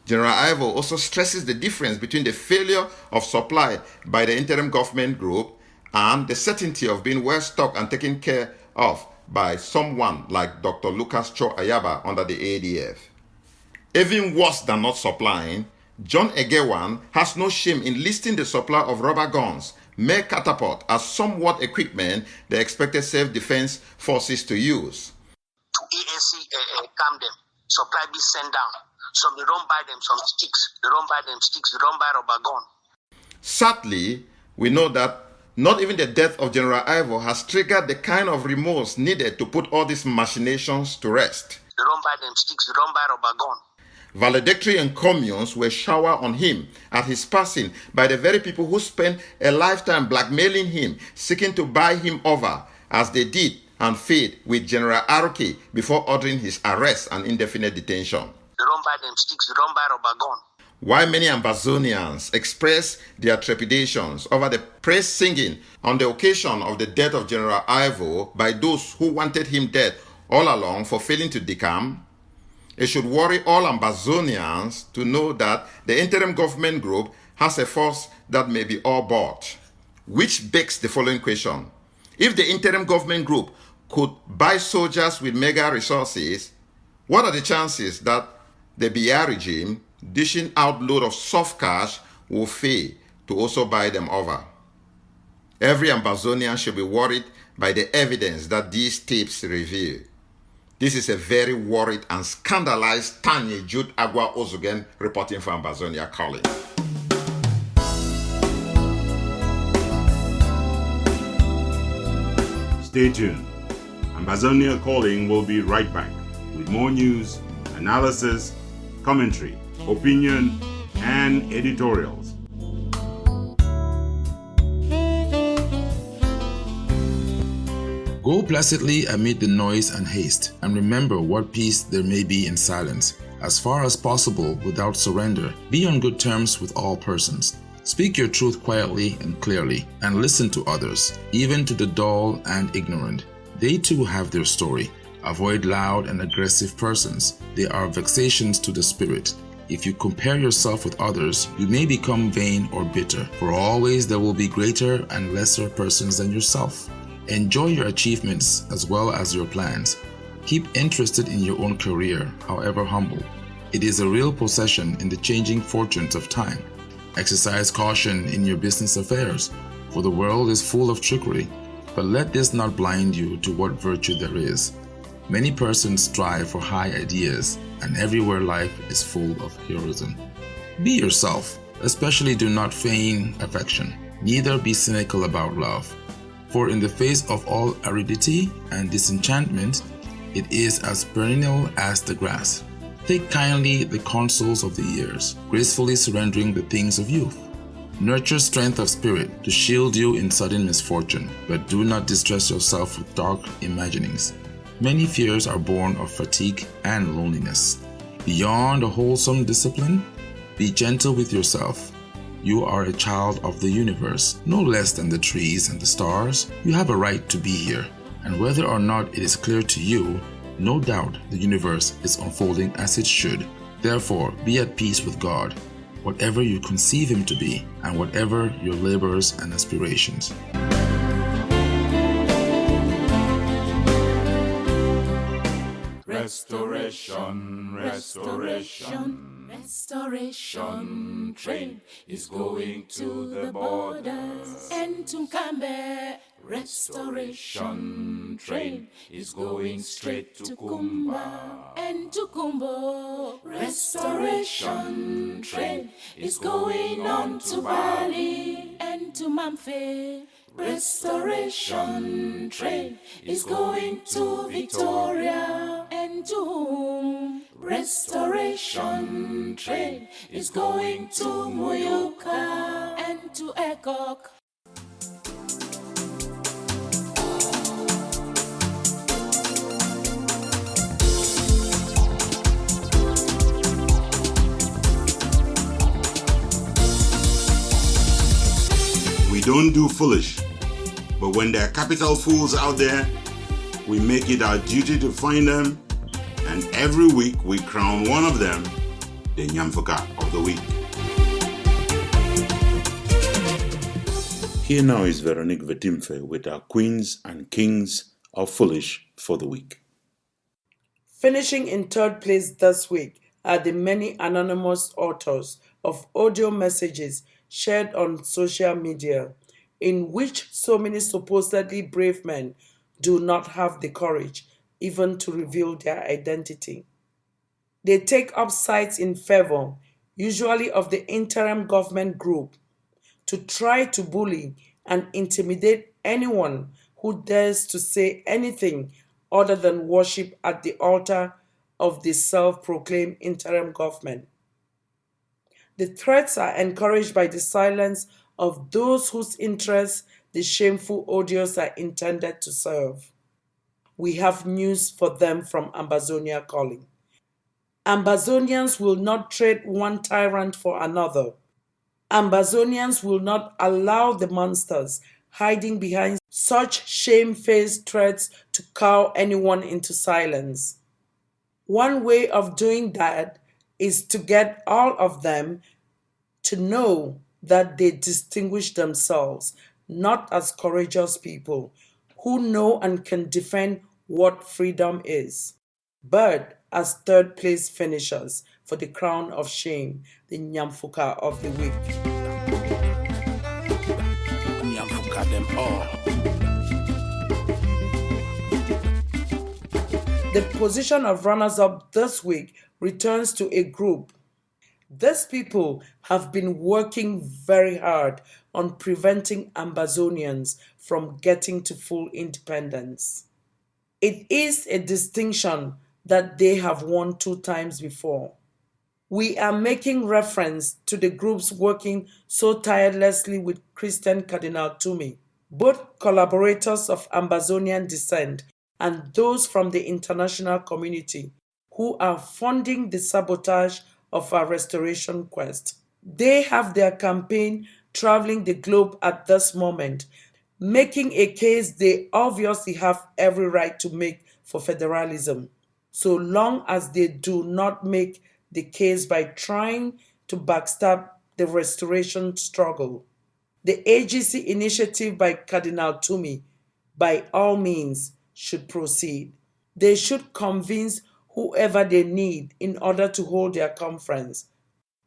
General Ivo also stresses the difference between the failure of supply by the interim government group and the certainty of being well stocked and taken care of by someone like Dr. Lucas Cho Ayaba under the ADF. Even worse than not supplying, John Egewang has no shame in listing the supply of rubber guns, mere catapult as somewhat equipment they expected self-defense forces to use. EAC calm them, supply be sent down. Some they don't buy them some sticks, they don't buy them sticks, they don't buy rubber gun. Sadly, we know that not even the death of General Ivo has triggered the kind of remorse needed to put all these machinations to rest. They don't buy them sticks, they don't buy rubber gun. Valedictory encomiums were showered on him at his passing by the very people who spent a lifetime blackmailing him, seeking to buy him over, as they did and failed with General Aroke before ordering his arrest and indefinite detention. They don't buy them sticks, they don't buy rubber gun. While many Ambazonians express their trepidations over the praise singing on the occasion of the death of General Ivo by those who wanted him dead all along for failing to decamp, it should worry all Ambazonians to know that the interim government group has a force that may be all bought. Which begs the following question. If the interim government group could buy soldiers with mega resources, what are the chances that the BR regime, dishing out load of soft cash, will fail to also buy them over? Every Ambazonian should be worried by the evidence that these tapes reveal. This is a very worried and scandalized Tanya Jude Agua Ozugen reporting for Ambazonia Calling. Stay tuned. Ambazonia Calling will be right back with more news, analysis, commentary, opinion, and editorials. Go placidly amid the noise and haste, and remember what peace there may be in silence. As far as possible, without surrender, be on good terms with all persons. Speak your truth quietly and clearly, and listen to others, even to the dull and ignorant. They too have their story. Avoid loud and aggressive persons. They are vexations to the spirit. If you compare yourself with others, you may become vain or bitter, for always there will be greater and lesser persons than yourself. Enjoy your achievements as well as your plans. Keep interested in your own career, however humble. It is a real possession in the changing fortunes of time. Exercise caution in your business affairs, for the world is full of trickery, but let this not blind you to what virtue there is. Many persons strive for high ideas, and everywhere life is full of heroism. Be yourself, especially do not feign affection, neither be cynical about love. For in the face of all aridity and disenchantment, it is as perennial as the grass. Take kindly the counsels of the years, gracefully surrendering the things of youth. Nurture strength of spirit to shield you in sudden misfortune, but do not distress yourself with dark imaginings. Many fears are born of fatigue and loneliness. Beyond a wholesome discipline, be gentle with yourself. You are a child of the universe, no less than the trees and the stars. You have a right to be here, and whether or not it is clear to you, no doubt the universe is unfolding as it should. Therefore, be at peace with God, whatever you conceive Him to be, and whatever your labors and aspirations. Restoration, restoration. Restoration train is going to the borders. Ntumfoyn. Restoration train is going straight to Kumba. Ntumfoyn. Restoration train is going on to Bali. Ntumfoyn. Restoration train is going to Victoria. And to whom? Restoration train is going to Muyuka and to Ekok. We don't do foolish, but when there are capital fools out there, we make it our duty to find them, and every week we crown one of them the Nyamfuka of the week. Here now is Veronique Vetimfe with our Queens and Kings of Foolish for the week. Finishing in third place this week are the many anonymous authors of audio messages shared on social media, in which so many supposedly brave men do not have the courage even to reveal their identity. They take up sides in favor, usually of the interim government group, to try to bully and intimidate anyone who dares to say anything other than worship at the altar of the self-proclaimed interim government. The threats are encouraged by the silence of those whose interests the shameful audios are intended to serve. We have news for them from Ambazonia Calling. Ambazonians will not trade one tyrant for another. Ambazonians will not allow the monsters hiding behind such shamefaced threats to cow anyone into silence. One way of doing that is to get all of them to know that they distinguish themselves not as courageous people who know and can defend what freedom is, but as third place finishers for the crown of shame, the Nyamfuka of the week. Nyamfuka them all. The position of runners-up this week returns to a group. These people have been working very hard on preventing Ambazonians from getting to full independence. It is a distinction that they have won 2 times before. We are making reference to the groups working so tirelessly with Christian Cardinal Tumi, both collaborators of Ambazonian descent and those from the international community who are funding the sabotage of our restoration quest. They have their campaign traveling the globe at this moment, making a case they obviously have every right to make for federalism, so long as they do not make the case by trying to backstab the restoration struggle. The AGC initiative by Cardinal Tumi, by all means, should proceed. They should convince whoever they need in order to hold their conference.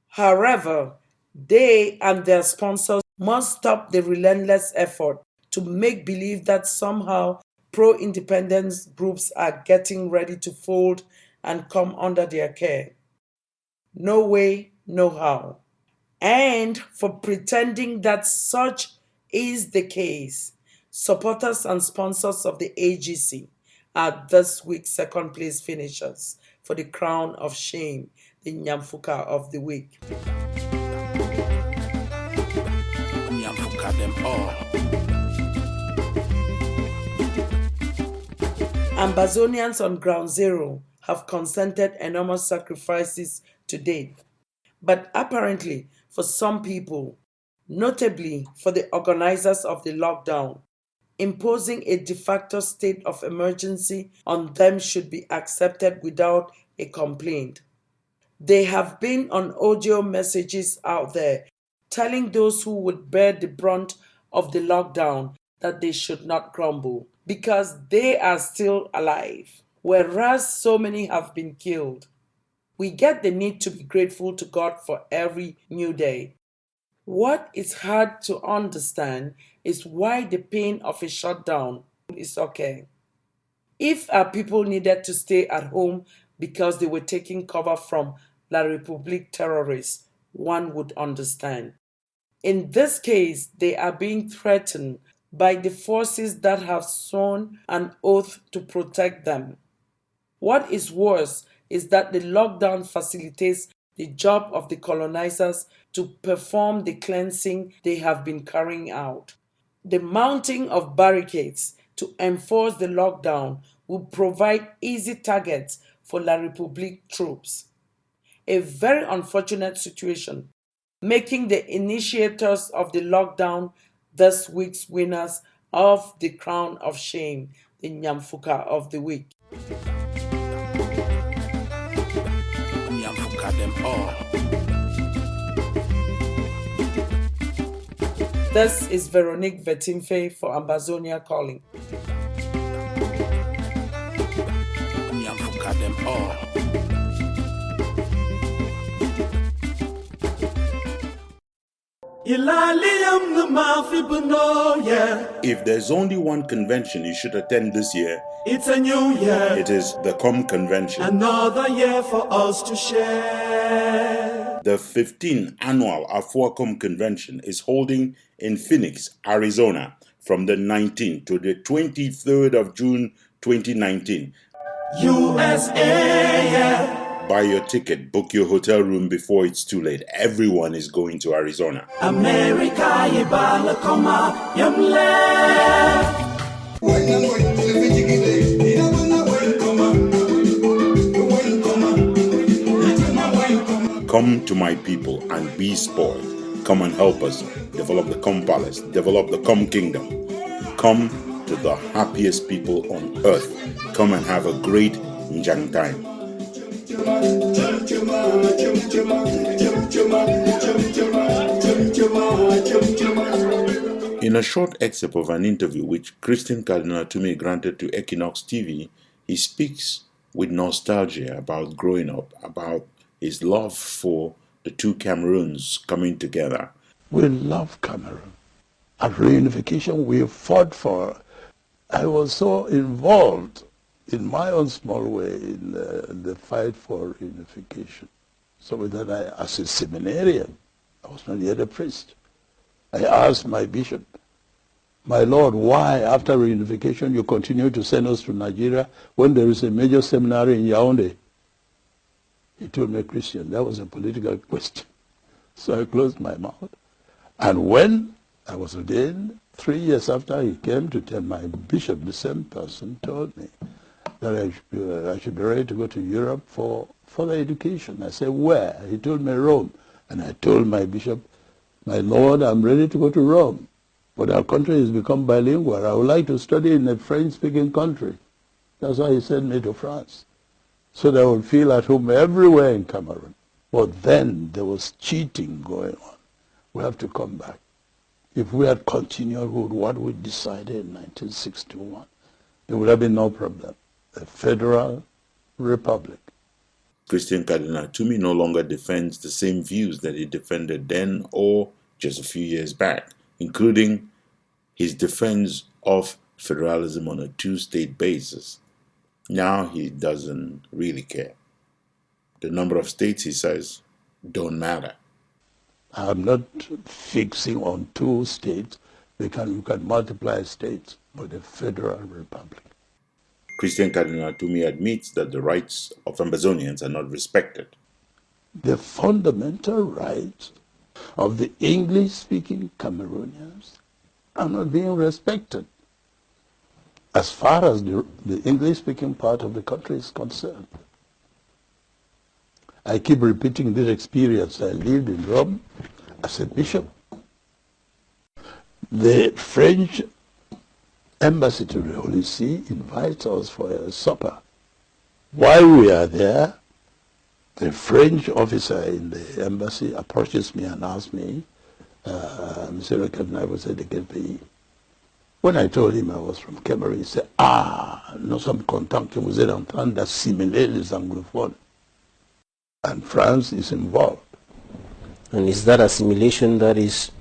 However, they and their sponsors must stop the relentless effort to make believe that somehow pro-independence groups are getting ready to fold and come under their care. No way, no how. And for pretending that such is the case, supporters and sponsors of the AGC are this week's second place finishers for the crown of shame, the Nyamfuka of the week. Nyamfuka them all. Ambazonians on ground zero have consented enormous sacrifices to date, but apparently for some people, notably for the organizers of the lockdown, imposing a de facto state of emergency on them should be accepted without a complaint. They have been on audio messages out there telling those who would bear the brunt of the lockdown that they should not grumble because they are still alive, whereas so many have been killed. We get the need to be grateful to God for every new day. What is hard to understand is why the pain of a shutdown is okay. If our people needed to stay at home because they were taking cover from La République terrorists, one would understand. In this case, they are being threatened by the forces that have sworn an oath to protect them. What is worse is that the lockdown facilitates the job of the colonizers to perform the cleansing they have been carrying out. The mounting of barricades to enforce the lockdown will provide easy targets for La République troops. A very unfortunate situation, making the initiators of the lockdown this week's winners of the crown of shame, the Nyamfuka of the week. Nyamfuka them all. This is Veronique Vetimfe for Ambazonia Calling. Nyamfuka them all. If there's only one convention you should attend this year, it's a new year. It is the Convention. Another year for us to share. The 15th annual AFWACOM Convention is holding in Phoenix, Arizona from the 19th to the 23rd of June 2019. USA, yeah. Buy your ticket, book your hotel room before it's too late. Everyone is going to Arizona. America, yebala koma, yamle. Come to my people and be spoiled. Come and help us develop the Com Palace, develop the Com Kingdom. Come to the happiest people on earth. Come and have a great Njang time. In a short excerpt of an interview which Christian Cardinal Tumi granted to Equinox TV, he speaks with nostalgia about growing up, about his love for the two Cameroons coming together. We love Cameroon. At reunification, we fought for. I was so involved in my own small way in the fight for reunification. So that I, as a seminarian, I was not yet a priest. I asked my bishop, my Lord, why after reunification you continue to send us to Nigeria when there is a major seminary in Yaoundé? He told me, Christian, that was a political question. So I closed my mouth. And when I was ordained, 3 years after he came to tell my bishop, the same person told me that I should be ready to go to Europe for further education. I said, where? He told me Rome. And I told my bishop, my Lord, I'm ready to go to Rome. But our country has become bilingual. I would like to study in a French-speaking country. That's why he sent me to France, so that I would feel at home everywhere in Cameroon. But then there was cheating going on. We have to come back. If we had continued with what we decided in 1961, there would have been no problem. A federal republic. Christian Cardinal Tumi no longer defends the same views that he defended then or just a few years back, including his defense of federalism on a two-state basis. Now he doesn't really care. The number of states, he says, don't matter. I'm not fixing on 2 states. You can multiply states, but a federal republic. Christian Cardinal Tumi admits that the rights of Ambazonians are not respected. The fundamental rights of the English-speaking Cameroonians are not being respected as far as the English-speaking part of the country is concerned. I keep repeating this experience. I lived in Rome as a bishop. The French embassy to the Holy See invites us for a supper. While we are there, the French officer in the embassy approaches me and asks me, Monsieur le Cardinal, vous êtes de quel pays? When I told him I was from Cameroon, he said, nous sommes contents que vous êtes en train d'assimiler les anglophones. And France is involved. And is that assimilation that has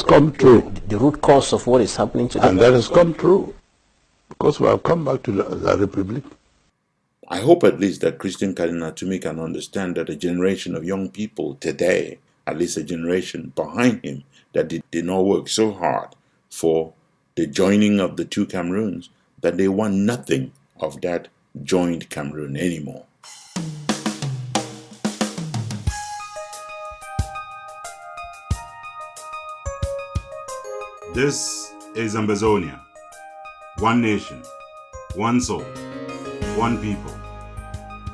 come true? The root cause of what is happening today? And that has come true, because we have come back to the Republic. I hope at least that Christian Cardinal Tumi can understand that a generation of young people today, at least a generation behind him, that did not work so hard for the joining of the two Cameroons, that they want nothing of that joined Cameroon anymore. This is Ambazonia. One nation, one soul, one people.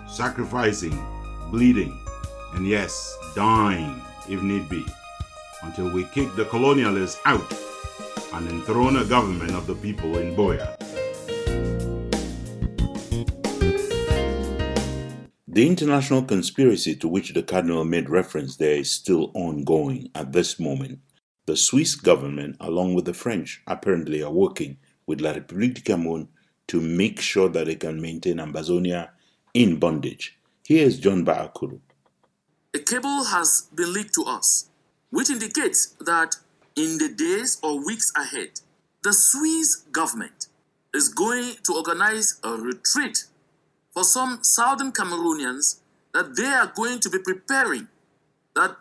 Sacrificing, bleeding, and yes, dying if need be, until we kick the colonialists out and enthrone a government of the people in BOYO. The international conspiracy to which the Cardinal made reference there is still ongoing at this moment. The Swiss government, along with the French, apparently are working with La République du Cameroun to make sure that they can maintain Ambazonia in bondage. Here is John Baakuru. A cable has been leaked to us, which indicates that in the days or weeks ahead, the Swiss government is going to organize a retreat for some southern Cameroonians that they are going to be preparing, that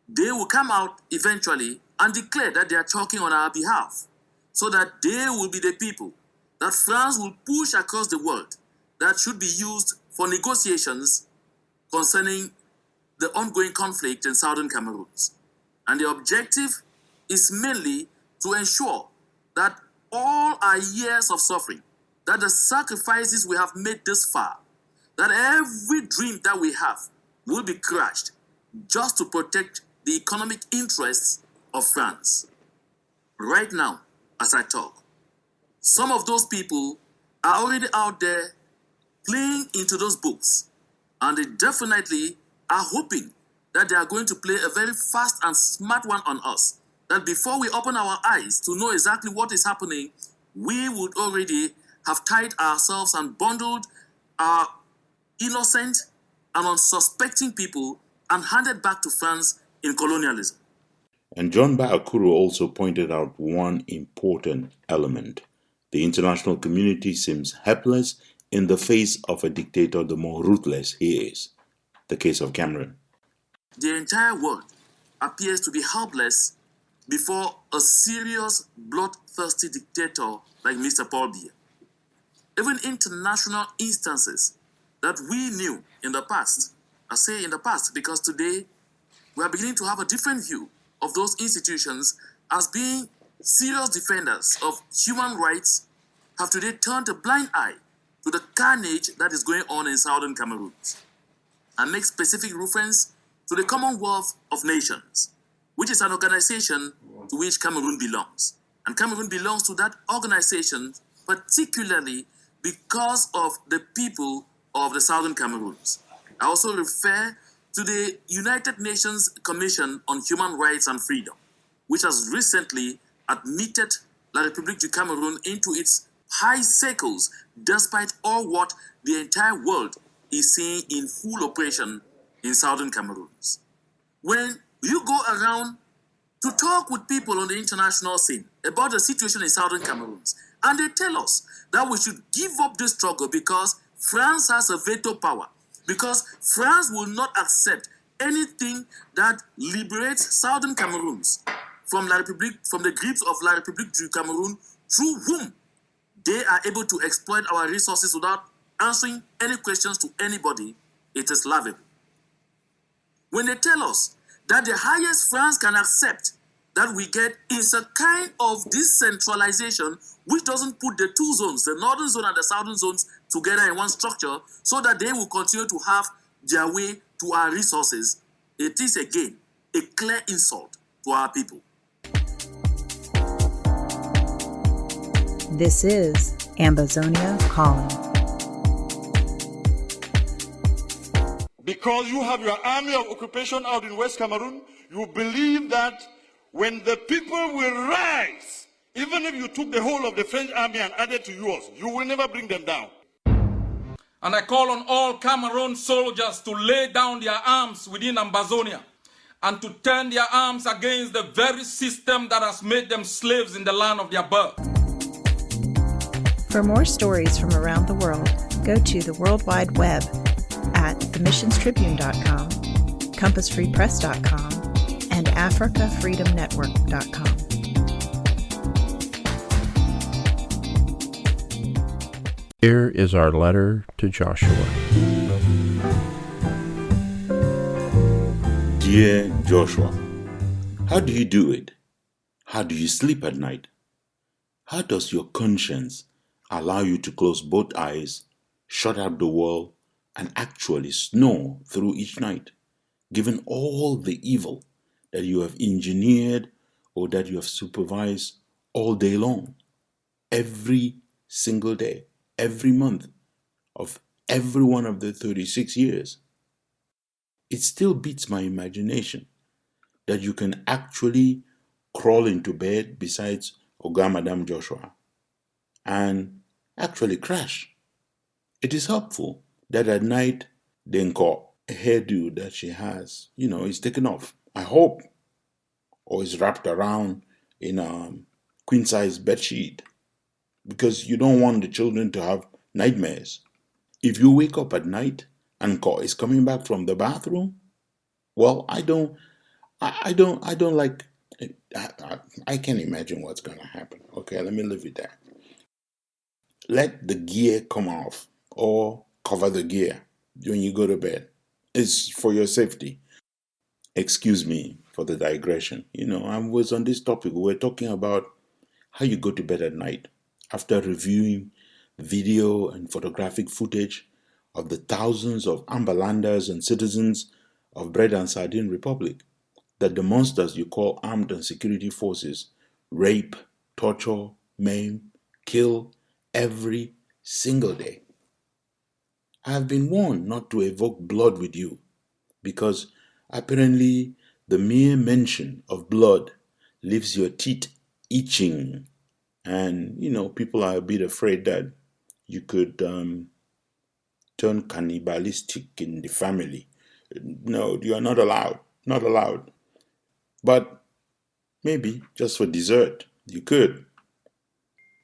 they will come out eventually and declare that they are talking on our behalf, so that they will be the people that France will push across the world that should be used for negotiations concerning the ongoing conflict in southern Cameroon. And the objective is mainly to ensure that all our years of suffering, that the sacrifices we have made this far, that every dream that we have will be crushed, just to protect the economic interests of France. Right now, as I talk, some of those people are already out there playing into those books, and they definitely are hoping that they are going to play a very fast and smart one on us, that before we open our eyes to know exactly what is happening, we would already have tied ourselves and bundled our innocent and unsuspecting people and handed back to France in colonialism. And John Baakuru also pointed out one important element. The international community seems helpless in the face of a dictator the more ruthless he is. The case of Cameroon. The entire world appears to be helpless before a serious, bloodthirsty dictator like Mr. Paul Biya. Even international instances that we knew in the past, I say in the past because today we are beginning to have a different view of those institutions as being serious defenders of human rights, have today turned a blind eye to the carnage that is going on in southern Cameroon. I make specific reference to the Commonwealth of Nations, which is an organization to which Cameroon belongs. And Cameroon belongs to that organization particularly because of the people of the southern Cameroons. I also refer to the United Nations Commission on Human Rights and Freedom, which has recently admitted La République du Cameroun into its high circles, despite all what the entire world is seeing in full operation in southern Cameroon. When you go around to talk with people on the international scene about the situation in southern Cameroon, and they tell us that we should give up this struggle because France has a veto power, because France will not accept anything that liberates southern Cameroons from the grips of La République du Cameroun, through whom they are able to exploit our resources without answering any questions to anybody. It is laughable. When they tell us that the highest France can accept that we get is a kind of decentralization which doesn't put the two zones, the northern zone and the southern zones, together in one structure so that they will continue to have their way to our resources, it is again a clear insult to our people. This is Ambazonia Calling. Because you have your army of occupation out in West Cameroon, you believe that when the people will rise, even if you took the whole of the French army and added to yours, you will never bring them down. And I call on all Cameroon soldiers to lay down their arms within Ambazonia and to turn their arms against the very system that has made them slaves in the land of their birth. For more stories from around the world, go to the World Wide Web at themissionstribune.com, compassfreepress.com, and africafreedomnetwork.com. Here is our letter to Joshua. Dear Joshua, how do you do it? How do you sleep at night? How does your conscience allow you to close both eyes, shut out the world, and actually snore through each night, given all the evil that you have engineered or that you have supervised all day long, every single day, every month of every one of the 36 years? It still beats my imagination that you can actually crawl into bed besides Oga Madam Joshua and actually crash. It is helpful that at night the hairdo that she has, is taken off. I hope, or is wrapped around in a queen-size bedsheet, because you don't want the children to have nightmares. If you wake up at night and is coming back from the bathroom, well, I can't imagine what's going to happen. Okay, let me leave it there. Let the gear come off or cover the gear when you go to bed. It's for your safety. Excuse me for the digression. I was on this topic. We were talking about how you go to bed at night after reviewing video and photographic footage of the thousands of Ambalanders and citizens of bread and sardine republic that the monsters you call armed and security forces rape, torture, maim, kill every single day. I have been warned not to evoke blood with you because apparently the mere mention of blood leaves your teeth itching, and people are a bit afraid that you could turn cannibalistic in the family. No, you are not allowed. Not allowed. But maybe just for dessert, you could.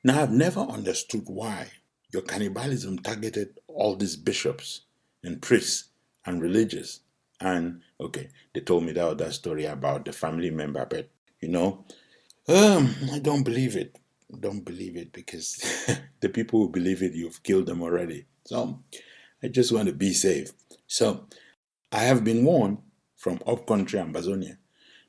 Now, I've never understood why your cannibalism targeted all these bishops and priests and religious. And okay, they told me that story about the family member, but I don't believe it. Don't believe it because the people who believe it, you've killed them already. So I just want to be safe. So I have been warned from upcountry Ambazonia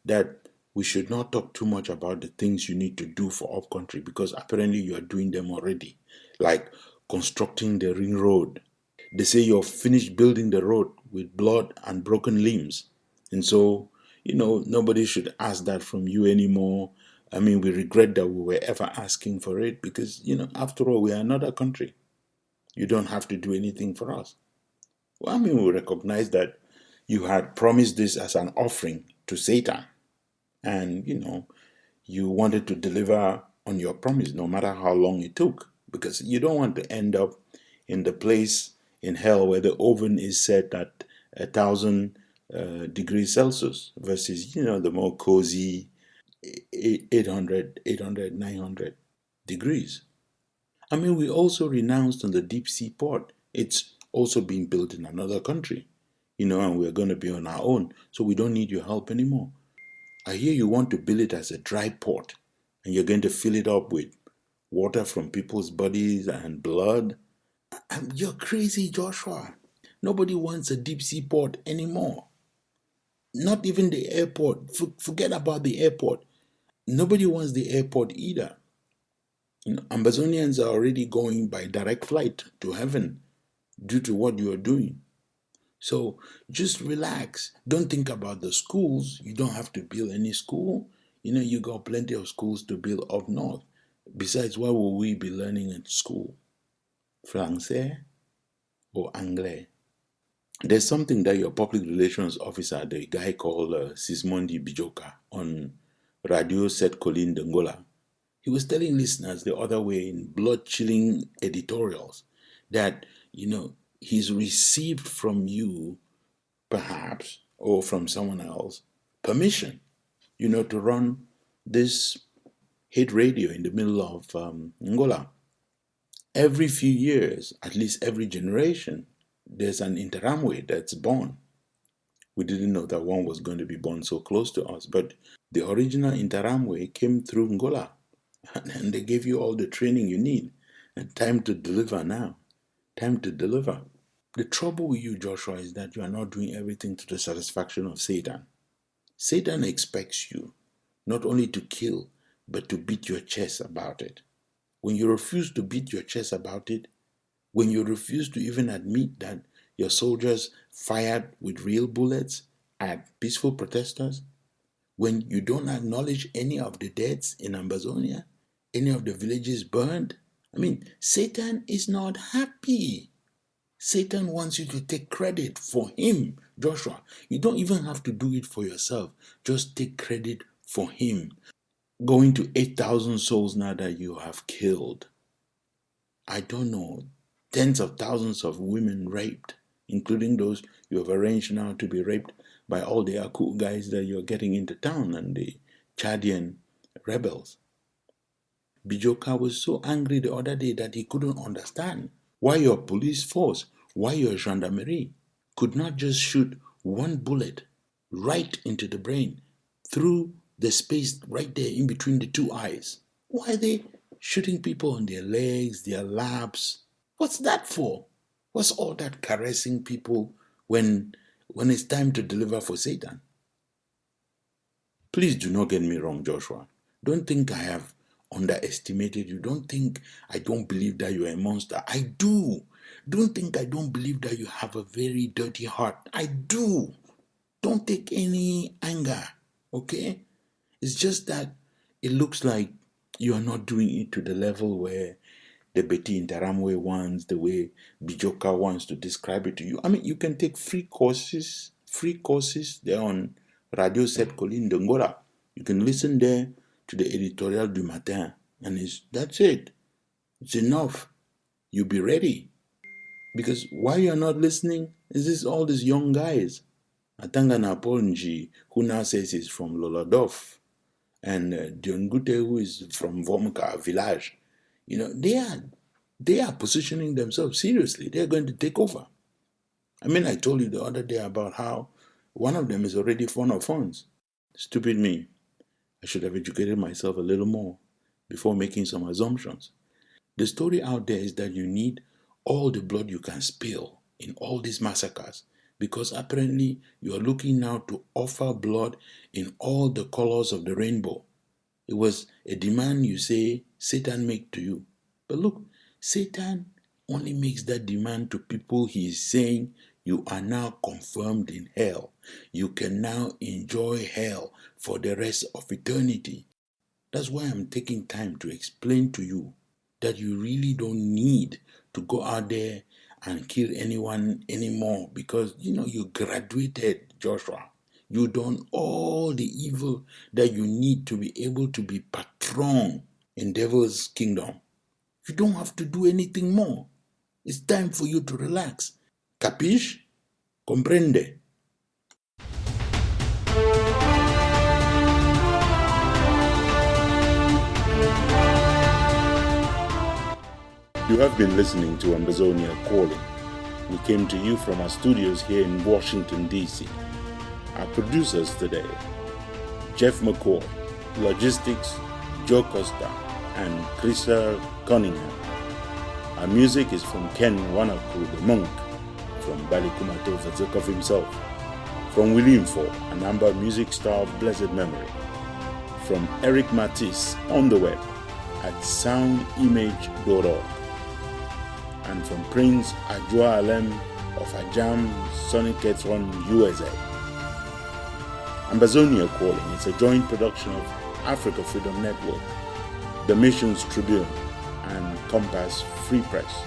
that we should not talk too much about the things you need to do for upcountry because apparently you are doing them already, like constructing the ring road. They say you're finished building the road with blood and broken limbs. And so, nobody should ask that from you anymore. I mean, we regret that we were ever asking for it because, after all, we are another country. You don't have to do anything for us. Well, I mean, we recognize that you had promised this as an offering to Satan. And, you wanted to deliver on your promise no matter how long it took. Because you don't want to end up in the place in hell where the oven is set at 1,000 degrees Celsius versus, the more cozy 800, 900 degrees. I mean, we also renounced on the deep sea port. It's also being built in another country, and we're going to be on our own. So we don't need your help anymore. I hear you want to build it as a dry port and you're going to fill it up with water from people's bodies and blood. You're crazy, Joshua. Nobody wants a deep sea port anymore. Not even the airport. Forget about the airport. Nobody wants the airport either. Ambazonians are already going by direct flight to heaven due to what you are doing. So just relax. Don't think about the schools. You don't have to build any school. You got plenty of schools to build up north. Besides, what will we be learning in school? Francais or Anglais? There's something that your public relations officer, the guy called Sismondi Bijoka on Radio Set Colin Dengola, he was telling listeners the other way in blood-chilling editorials that, he's received from you, perhaps, or from someone else, permission, to run this hit radio in the middle of Angola. Every few years, at least every generation, there's an Interim that's born. We didn't know that one was going to be born so close to us, but the original Interim came through Angola, and they gave you all the training you need. And time to deliver now. Time to deliver. The trouble with you, Joshua, is that you are not doing everything to the satisfaction of Satan. Satan expects you not only to kill, but to beat your chest about it. When you refuse to beat your chest about it, when you refuse to even admit that your soldiers fired with real bullets at peaceful protesters, when you don't acknowledge any of the deaths in Ambazonia, any of the villages burned, Satan is not happy. Satan wants you to take credit for him, Joshua. You don't even have to do it for yourself. Just take credit for him. Going to 8,000 souls now that you have killed. I don't know, tens of thousands of women raped, including those you have arranged now to be raped by all the Aku guys that you're getting into town and the Chadian rebels. Bijoka was so angry the other day that he couldn't understand why your police force, why your gendarmerie could not just shoot one bullet right into the brain through the space right there in between the two eyes. Why are they shooting people on their legs, their laps? What's that for? What's all that caressing people when it's time to deliver for Satan? Please do not get me wrong, Joshua. Don't think I have underestimated you. Don't think I don't believe that you're a monster. I do. Don't think I don't believe that you have a very dirty heart. I do. Don't take any anger, okay? It's just that it looks like you are not doing it to the level where the Betty Interamwe wants, the way Bijoka wants to describe it to you. I mean, you can take free courses. They're on Radio Set Colin Dongora. You can listen there to the Editorial du Matin, and that's it. It's enough. You'll be ready. Because why you're not listening is this all these young guys. Atanga Naponji, who now says he's from Lolodov, and Diongute, who is from Vomka village. You know, they are positioning themselves seriously. They're going to take over. I mean, I told you the other day about how one of them is already fond of funds. Stupid me. I should have educated myself a little more before making some assumptions. The story out there is that you need all the blood you can spill in all these massacres, because apparently you are looking now to offer blood in all the colors of the rainbow. It was a demand you say Satan make to you. But look, Satan only makes that demand to people he is saying you are now confirmed in hell. You can now enjoy hell for the rest of eternity. That's why I'm taking time to explain to you that you really don't need to go out there and kill anyone anymore, because you graduated, Joshua. You done all the evil that you need to be able to be patron in devil's kingdom. You don't have to do anything more. It's time for you to relax. Capiche? Comprende? You have been listening to Ambazonia Calling. We came to you from our studios here in Washington, D.C. Our producers today, Jeff McCoy, Logistics, Joe Costa, and Crystal Cunningham. Our music is from Ken Wanaku, the monk, from Balikumato Fazekov himself, from William Ford, an Amber music star of blessed memory, from Eric Matisse on the web at soundimage.org, and from Prince Ajua Alem of Ajam, Sonicatron, USA. Ambazonia Calling is a joint production of Africa Freedom Network, the Missions Tribune, and Compass Free Press.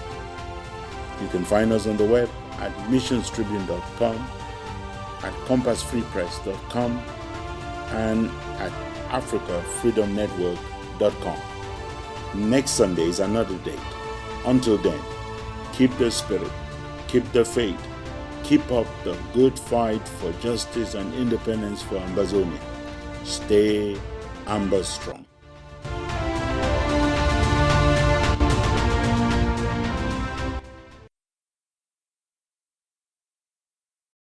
You can find us on the web at missionstribune.com, at compassfreepress.com, and at africafreedomnetwork.com. Next Sunday is another date. Until then, keep the spirit, keep the faith, keep up the good fight for justice and independence for Ambazonia. Stay Amber strong.